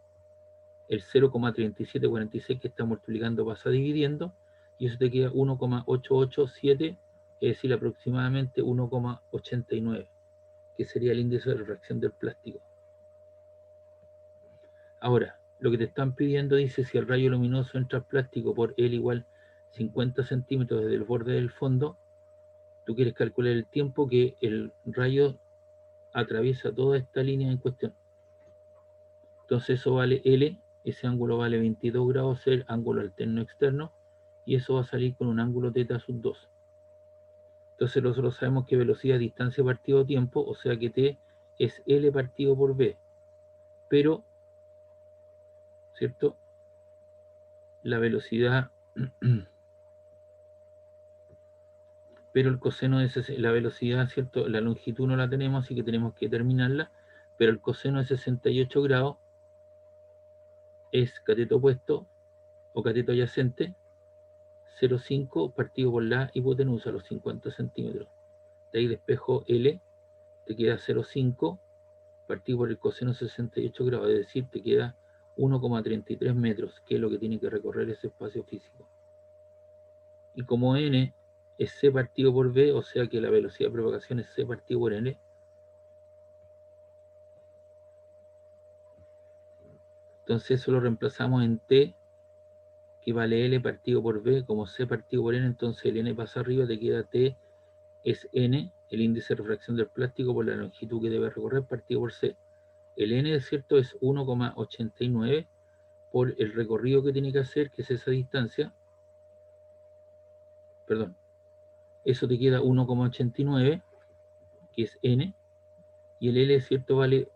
el 0,3746 que está multiplicando pasa dividiendo, y eso te queda 1,887, es decir, aproximadamente 1,89, que sería el índice de refracción del plástico. Ahora, lo que te están pidiendo dice si el rayo luminoso entra al plástico por L igual 50 centímetros desde el borde del fondo, tú quieres calcular el tiempo que el rayo atraviesa toda esta línea en cuestión. Entonces eso vale L, ese ángulo vale 22 grados, el ángulo alterno externo, y eso va a salir con un ángulo θ sub 2. Entonces nosotros sabemos que velocidad, distancia partido tiempo, o sea que T es L partido por B. Pero, ¿cierto? La velocidad, pero el coseno de la velocidad, ¿cierto? La longitud no la tenemos, así que tenemos que determinarla, pero el coseno de 68 grados es cateto opuesto o cateto adyacente, 0,5 partido por la hipotenusa, los 50 centímetros. De ahí despejo L, te queda 0,5 partido por el coseno de 68 grados, es decir, te queda 1,33 metros, que es lo que tiene que recorrer ese espacio físico. Y como N es C partido por B, o sea que la velocidad de propagación es C partido por N, entonces eso lo reemplazamos en T, que vale L partido por B, como C partido por N, entonces el N pasa arriba, te queda T es N, el índice de refracción del plástico por la longitud que debe recorrer partido por C. El N, ¿cierto?, es 1,89 por el recorrido que tiene que hacer, que es esa distancia. Perdón. Eso te queda 1,89, que es N. Y el L, ¿cierto?, vale...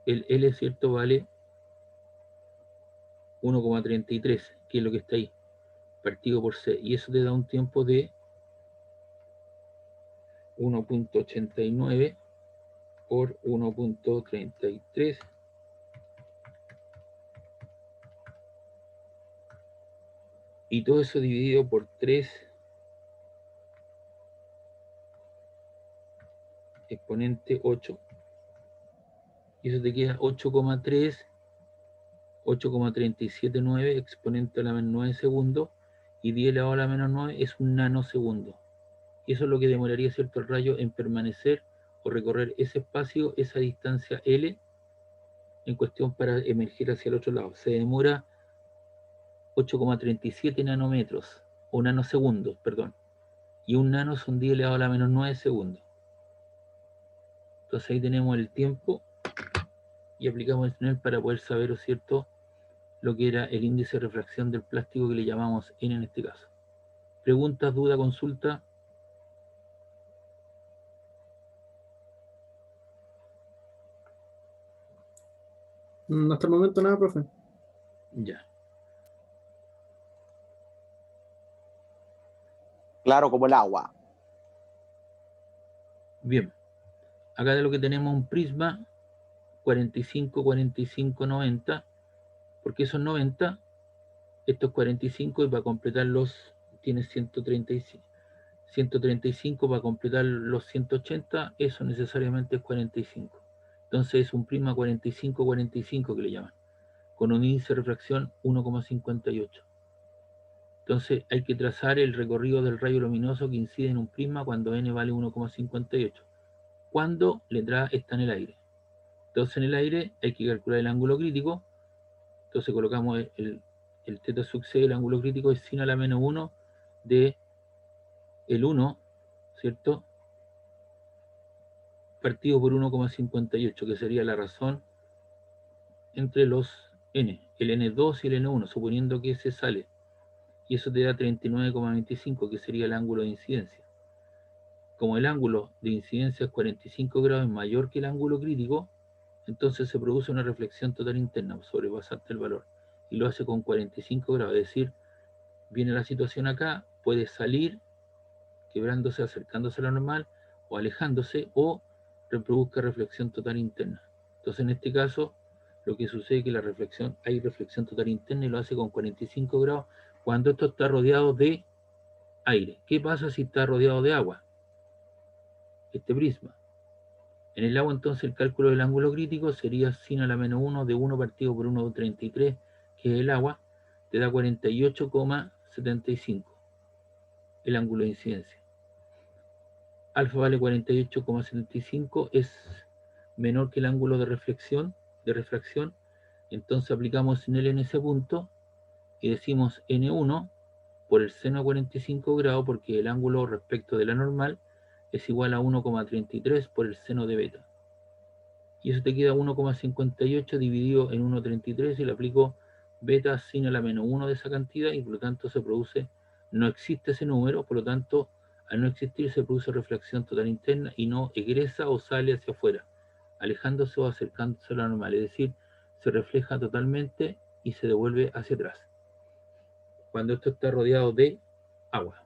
El L, ¿cierto?, vale 1,33, que es lo que está ahí, partido por C. Y eso te da un tiempo de 1,89 por 1,33. Y todo eso dividido por 3 exponente 8. Y eso te queda 8,3, 8,379 exponente a la menos 9 segundos. Y 10 elevado a la menos 9 es un nanosegundo. Y eso es lo que demoraría, ¿cierto?, el rayo en permanecer o recorrer ese espacio, esa distancia L, en cuestión para emerger hacia el otro lado. Se demora 8,37 nanómetros, o nanosegundos, perdón. Y un nano son 10 elevado a la menos 9 segundos. Entonces ahí tenemos el tiempo y aplicamos el él para poder saber, ¿cierto?, lo que era el índice de refracción del plástico, que le llamamos N en este caso. ¿Preguntas, duda, consulta? Hasta el momento nada, profe. Ya. Claro como el agua. Bien. Acá de lo que tenemos un prisma 45, 45, 90. ¿Por qué son 90? Esto es 45 y para completarlos tiene 135. 135 para completar los 180, eso necesariamente es 45. Entonces es un prisma 45-45 que le llaman, con un índice de refracción 1,58. Entonces hay que trazar el recorrido del rayo luminoso que incide en un prisma cuando n vale 1,58. Cuando letra A está en el aire. Entonces en el aire hay que calcular el ángulo crítico. Entonces colocamos el θ sub c, el ángulo crítico es sin a la menos 1 de el 1, ¿cierto? Partido por 1,58, que sería la razón entre los n, el n2 y el n1, suponiendo que ese sale. Y eso te da 39,25, que sería el ángulo de incidencia. Como el ángulo de incidencia es 45 grados mayor que el ángulo crítico, entonces se produce una reflexión total interna, sobrepasante el valor. Y lo hace con 45 grados, es decir, viene la situación acá, puede salir quebrándose, acercándose a la normal, o alejándose, o reproduzca reflexión total interna. Entonces en este caso, lo que sucede es que hay reflexión total interna y lo hace con 45 grados cuando esto está rodeado de aire. ¿Qué pasa si está rodeado de agua? Este prisma. En el agua entonces el cálculo del ángulo crítico sería sin a la menos 1 de 1 partido por 1,33, que es el agua, te da 48,75 el ángulo de incidencia. Alfa vale 48,75, es menor que el ángulo de refracción, entonces aplicamos en en ese punto y decimos N1 por el seno de 45 grados, porque el ángulo respecto de la normal es igual a 1,33 por el seno de beta. Y eso te queda 1,58 dividido en 1,33 y le aplico beta sin a la menos 1 de esa cantidad y por lo tanto se produce, no existe ese número, por lo tanto al no existir se produce reflexión total interna y no egresa o sale hacia afuera, alejándose o acercándose a la normal, es decir, se refleja totalmente y se devuelve hacia atrás, cuando esto está rodeado de agua.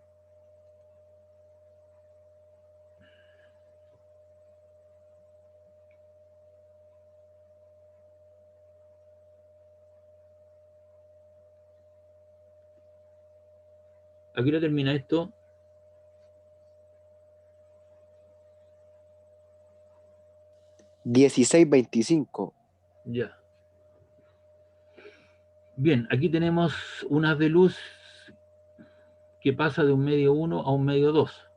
Aquí lo termina esto. $16.25. Ya. Bien, aquí tenemos unas de luz que pasa de un medio 1 a un medio 2.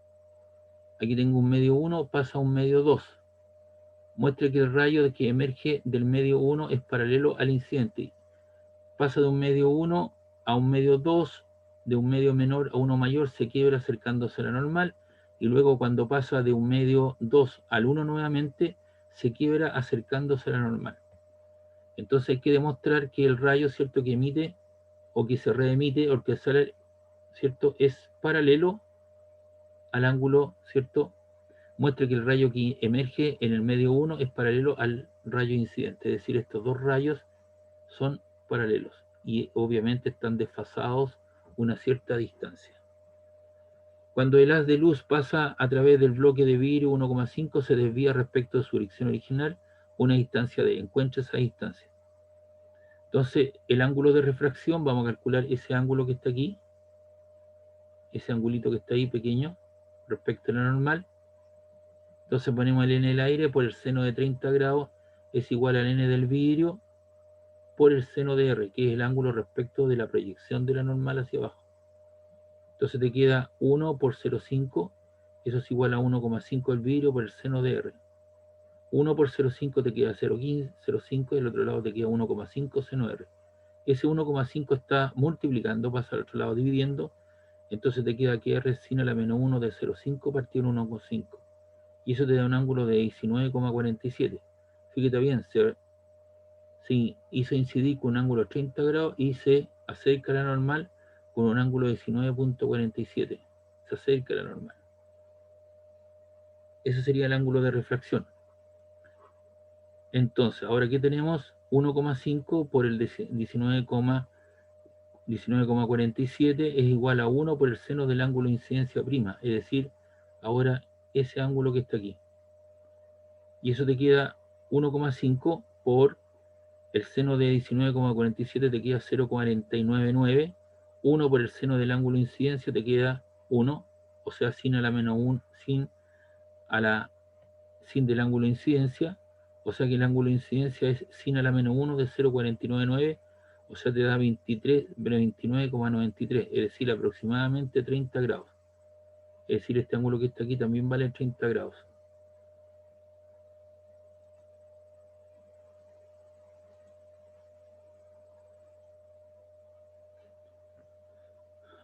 Aquí tengo un medio 1, pasa a un medio 2. Muestra que el rayo que emerge del medio 1 es paralelo al incidente. Pasa de un medio 1 a un medio 2, de un medio menor a uno mayor, se quiebra acercándose a la normal, y luego cuando pasa de un medio 2 al 1 nuevamente, se quiebra acercándose a la normal. Entonces hay que demostrar que el rayo, ¿cierto?, que emite o que se reemite o que sale, ¿cierto?, es paralelo al ángulo, ¿cierto? Muestra que el rayo que emerge en el medio 1 es paralelo al rayo incidente, es decir, estos dos rayos son paralelos y obviamente están desfasados una cierta distancia. Cuando el haz de luz pasa a través del bloque de vidrio 1,5 se desvía respecto de su dirección original una distancia de, encuentra esa distancia. Entonces el ángulo de refracción, vamos a calcular ese ángulo que está aquí, ese angulito que está ahí pequeño respecto a la normal. Entonces ponemos el n del aire por el seno de 30 grados es igual al n del vidrio por el seno de r, que es el ángulo respecto de la proyección de la normal hacia abajo. Entonces te queda 1 por 0,5, eso es igual a 1,5 del vidrio por el seno de r. 1 por 0,5 te queda 0,15, 0,5 y del otro lado te queda 1,5 seno de r. Ese 1,5 está multiplicando, pasa al otro lado dividiendo, entonces te queda que r sin a la menos 1 de 0,5 partido en 1,5. Y eso te da un ángulo de 19,47. Fíjate bien, se hizo incidir con un ángulo de 30 grados y se acerca a la normal con un ángulo de 19,47. Se acerca a la normal. Ese sería el ángulo de refracción. Entonces, ahora aquí tenemos 1,5 por el 19,47 es igual a 1 por el seno del ángulo de incidencia prima, es decir, ahora ese ángulo que está aquí. Y eso te queda 1,5 por el seno de 19,47 te queda 0,499, 1 por el seno del ángulo de incidencia te queda 1, o sea, sin a la menos 1, sin del ángulo de incidencia, o sea que el ángulo de incidencia es sin a la menos 1 de 0,499, o sea, te da 29,93, es decir, aproximadamente 30 grados. Es decir, este ángulo que está aquí también vale 30 grados.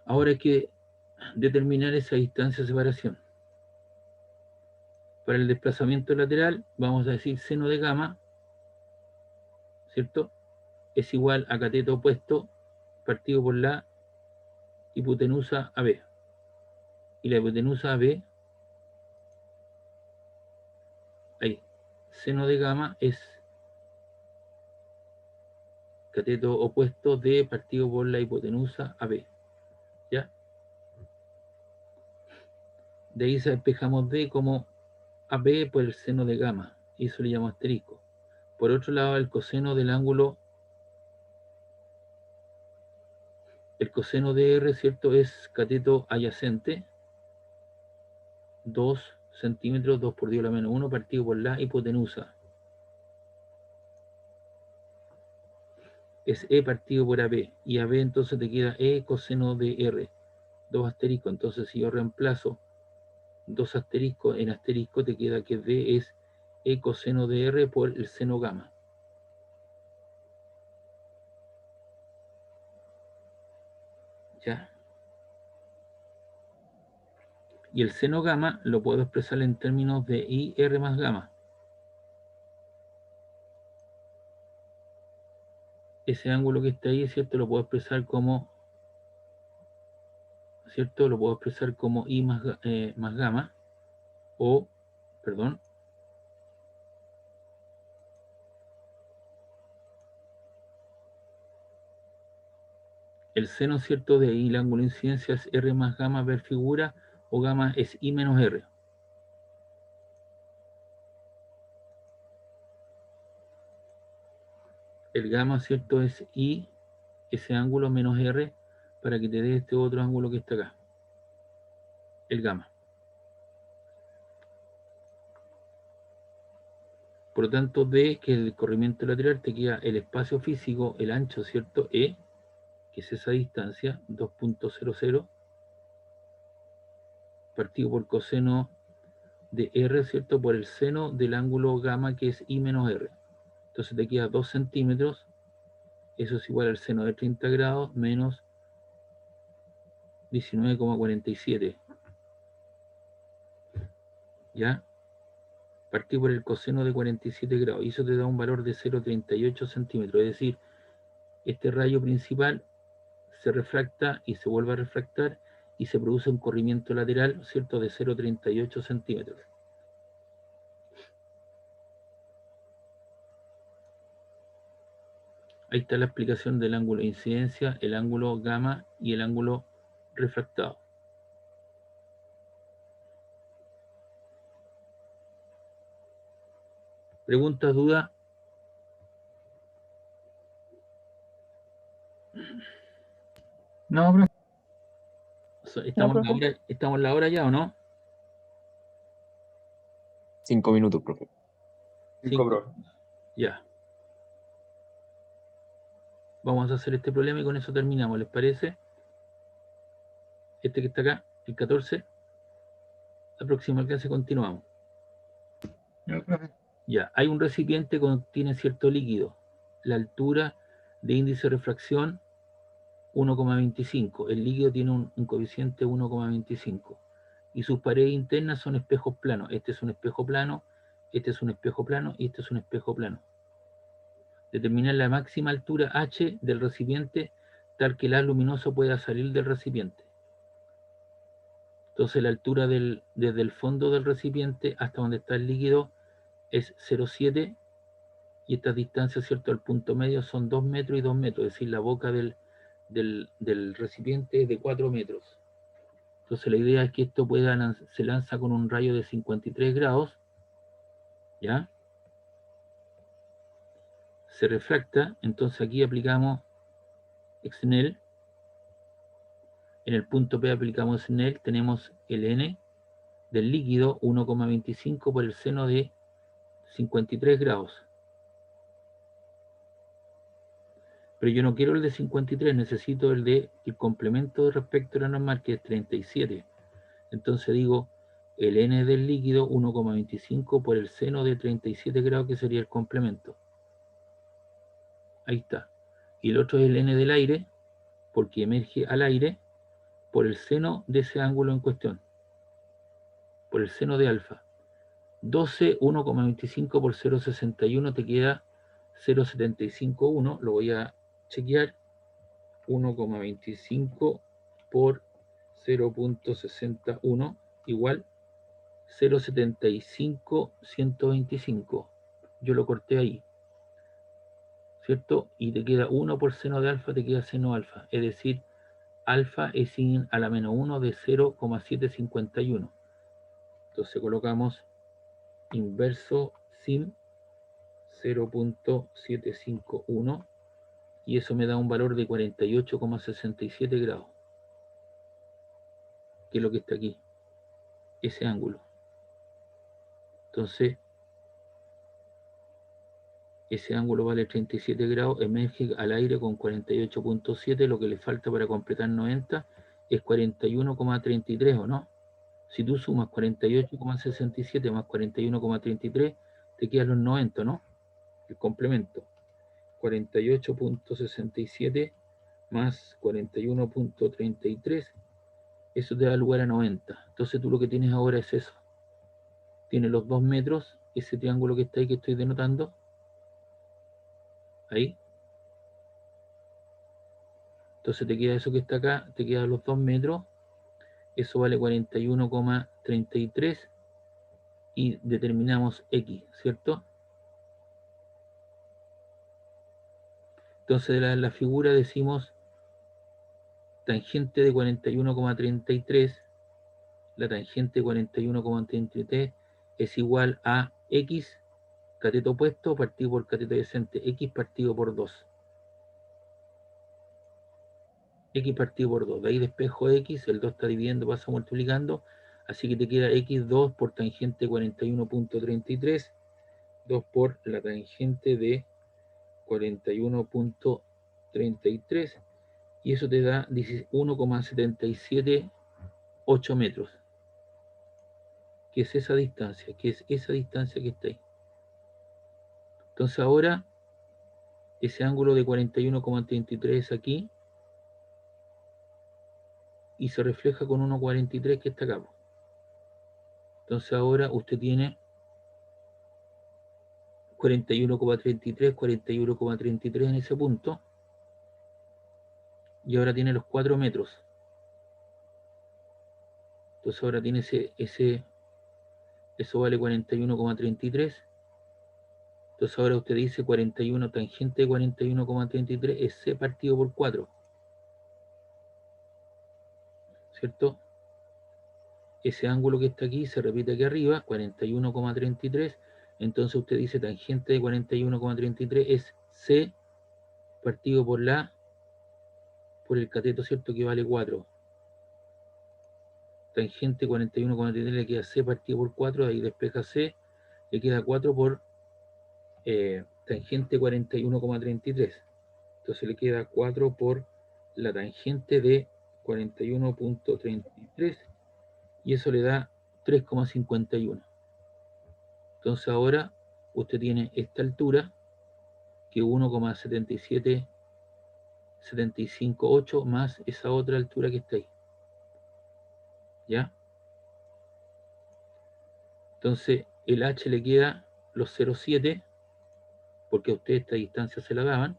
Ahora hay que determinar esa distancia de separación. Para el desplazamiento lateral, vamos a decir seno de gamma, ¿cierto? Es igual a cateto opuesto partido por la hipotenusa AB. Y la hipotenusa AB, ahí, seno de gamma es cateto opuesto de partido por la hipotenusa AB. ¿Ya? De ahí despejamos D como AB por el seno de gamma, y eso le llamo asterisco. Por otro lado, el coseno del ángulo, el coseno de R, ¿cierto? Es cateto adyacente, 2 centímetros, 2 por 10 a la menos 1, partido por la hipotenusa. Es E partido por AB, y AB entonces te queda E coseno de R, 2 asteriscos. Entonces si yo reemplazo 2 asteriscos en asterisco, te queda que D es E coseno de R por el seno gamma. ¿Ya? Y el seno gamma lo puedo expresar en términos de IR más gamma. Ese ángulo que está ahí, ¿cierto? Lo puedo expresar como, ¿cierto? Lo puedo expresar como I más gamma, o, perdón, el seno, ¿cierto? De I, el ángulo de incidencia es R más gamma, ver figura, o gamma es I menos R. El gamma, ¿cierto? Es I, ese ángulo menos R, para que te dé este otro ángulo que está acá. El gamma. Por lo tanto, D, que es el corrimiento lateral, te queda el espacio físico, el ancho, ¿cierto? E, que es esa distancia, 2.00, partido por coseno de R, ¿cierto? Por el seno del ángulo gamma, que es I menos R. Entonces te queda 2 centímetros, eso es igual al seno de 30 grados, menos 19,47. ¿Ya? Partido por el coseno de 47 grados, y eso te da un valor de 0,38 centímetros, es decir, este rayo principal se refracta y se vuelve a refractar y se produce un corrimiento lateral, ¿cierto?, de 0,38 centímetros. Ahí está la explicación del ángulo de incidencia, el ángulo gamma y el ángulo refractado. ¿Preguntas, dudas? No, profe. ¿Estamos en la hora ya o no? 5 minutos, profe. 5, profe. Ya. Vamos a hacer este problema y con eso terminamos, ¿les parece? Este que está acá, el 14. La próxima clase continuamos. Ya, profe. Ya, hay un recipiente que contiene cierto líquido. La altura de índice de refracción 1,25. El líquido tiene un coeficiente 1,25. Y sus paredes internas son espejos planos. Este es un espejo plano, este es un espejo plano y este es un espejo plano. Determinar la máxima altura H del recipiente tal que el haz luminoso pueda salir del recipiente. Entonces la altura desde el fondo del recipiente hasta donde está el líquido es 0,7 Y estas distancias, ¿cierto? Al punto medio son 2 metros y 2 metros, es decir, la boca del recipiente es de 4 metros. Entonces la idea es que esto se lanza con un rayo de 53 grados, ¿ya? Se refracta, entonces aquí aplicamos Snell. En el punto P aplicamos Snell, tenemos el N del líquido 1,25 por el seno de 53 grados. Pero yo no quiero el de 53, necesito el complemento respecto a la normal, que es 37. Entonces digo, el N del líquido 1,25 por el seno de 37 grados, que sería el complemento. Ahí está. Y el otro es el N del aire, porque emerge al aire por el seno de ese ángulo en cuestión, por el seno de alfa. 12, 1,25 por 0,61 te queda 0,751, lo voy a chequear. 1,25 por 0,61 igual 0,75125. Yo lo corté ahí, ¿cierto? Y te queda 1 por seno de alfa, te queda seno alfa, es decir, alfa es sin a la menos 1 de 0,751. Entonces colocamos inverso sin 0,751 y eso me da un valor de 48,67 grados, que es lo que está aquí, ese ángulo. Entonces, ese ángulo vale 37 grados, emerge al aire con 48,7, lo que le falta para completar 90 es 41,33, ¿o no? Si tú sumas 48,67 más 41,33, te quedan los 90, ¿no? El complemento. 48,67 más 41,33, eso te da lugar a 90. Entonces tú lo que tienes ahora es eso. Tienes los 2 metros, ese triángulo que está ahí que estoy denotando. Ahí. Entonces te queda eso que está acá, te quedan los 2 metros. Eso vale 41,33 y determinamos X, ¿cierto? Entonces de la figura decimos tangente de 41,33, la tangente de 41,33 es igual a X, cateto opuesto, partido por cateto adyacente, X partido por 2. X partido por 2, de ahí despejo X, el 2 está dividiendo, pasa multiplicando, así que te queda X2 por tangente 41,33, 2 por la tangente de 41,33, y eso te da 1,778 metros, que es esa distancia, que está ahí. Entonces ahora, ese ángulo de 41,33 es aquí, y se refleja con 1,43 que está acá. Entonces ahora usted tiene 41,33, 41,33 en ese punto, y ahora tiene los 4 metros. Entonces ahora tiene eso vale 41,33. Entonces ahora usted dice 41, tangente de 41,33 es C partido por 4. ¿Cierto? Ese ángulo que está aquí se repite aquí arriba, 41,33. Entonces usted dice tangente de 41,33 es C partido por el cateto, ¿cierto? Que vale 4. Tangente 41,33 le queda C partido por 4, ahí despeja C, le queda 4 por tangente 41,33. Entonces le queda 4 por la tangente de 41,33 y eso le da 3,51. Entonces ahora usted tiene esta altura, que 1,75758 más esa otra altura que está ahí. ¿Ya? Entonces el H le queda los 0,7, porque a usted esta distancia se la daban,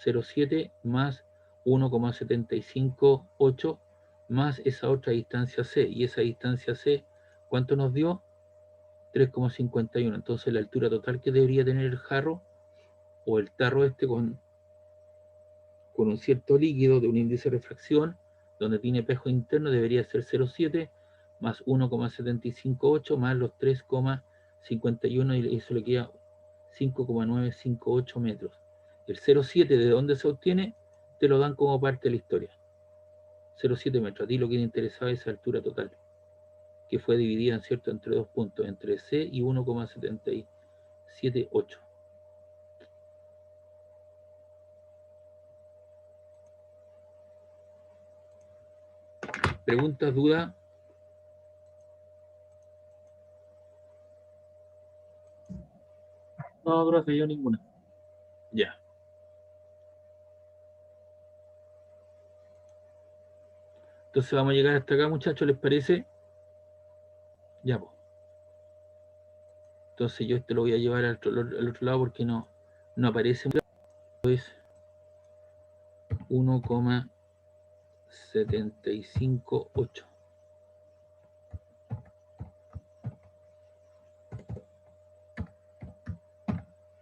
0,7 más 1,758 más esa otra distancia C, y esa distancia C, ¿cuánto nos dio? 3,51. Entonces la altura total que debería tener el jarro o el tarro con un cierto líquido de un índice de refracción, donde tiene espejo interno, debería ser 0,7 más 1,758 más los 3,51 y eso le queda 5,958 metros. El 0,7 de dónde se obtiene, te lo dan como parte de la historia. 0,7 metros. A ti lo que te interesaba es esa altura total, que fue dividida, ¿cierto?, entre dos puntos, entre C y 1,778. ¿Preguntas, dudas? No, profe, yo ninguna. Ya. Entonces vamos a llegar hasta acá, muchachos, ¿les parece? Ya, pues. Entonces yo esto lo voy a llevar al otro lado porque no aparece. Es 1,758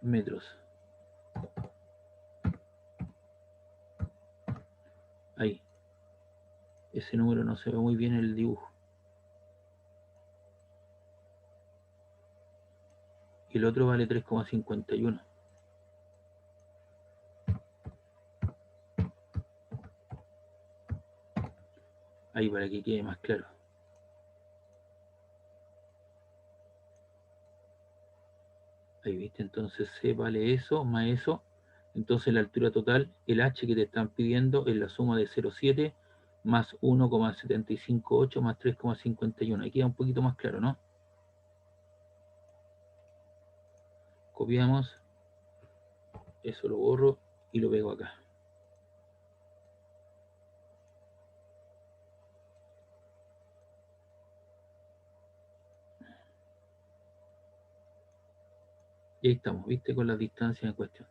metros. Ahí. Ese número no se ve muy bien en el dibujo. Y el otro vale 3,51. Ahí para que quede más claro. Ahí viste, entonces C vale eso, más eso. Entonces la altura total, el H que te están pidiendo es la suma de 0,7 más 1,758 más 3,51. Ahí queda un poquito más claro, ¿no? Copiamos. Eso lo borro y lo pego acá. Y ahí estamos, ¿viste? Con las distancias en cuestión.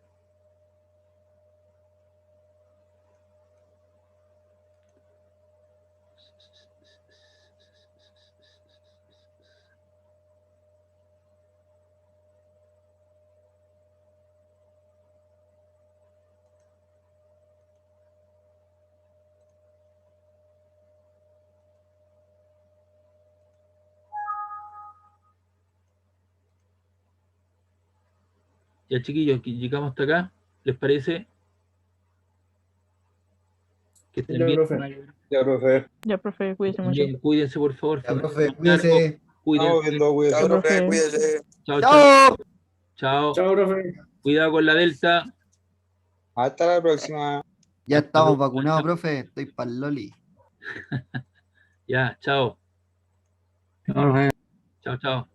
Ya, chiquillos, llegamos hasta acá. ¿Les parece? Que estén Ya, bien. profe. Ya, profe. Ya, profe, cuídese mucho. Bien, cuídense, por favor. Ya, profe, Largo. cuídese. Estamos Cuídense. viendo, cuídate. Ya, profe. Cuídese. Chao, chao. ¡Chao! Chao. Chao, profe. Cuidado con la Delta. Hasta la próxima. Ya estamos vacunados, profe. Estoy para el Loli. Ya, chao. Ya, profe. Chao, chao.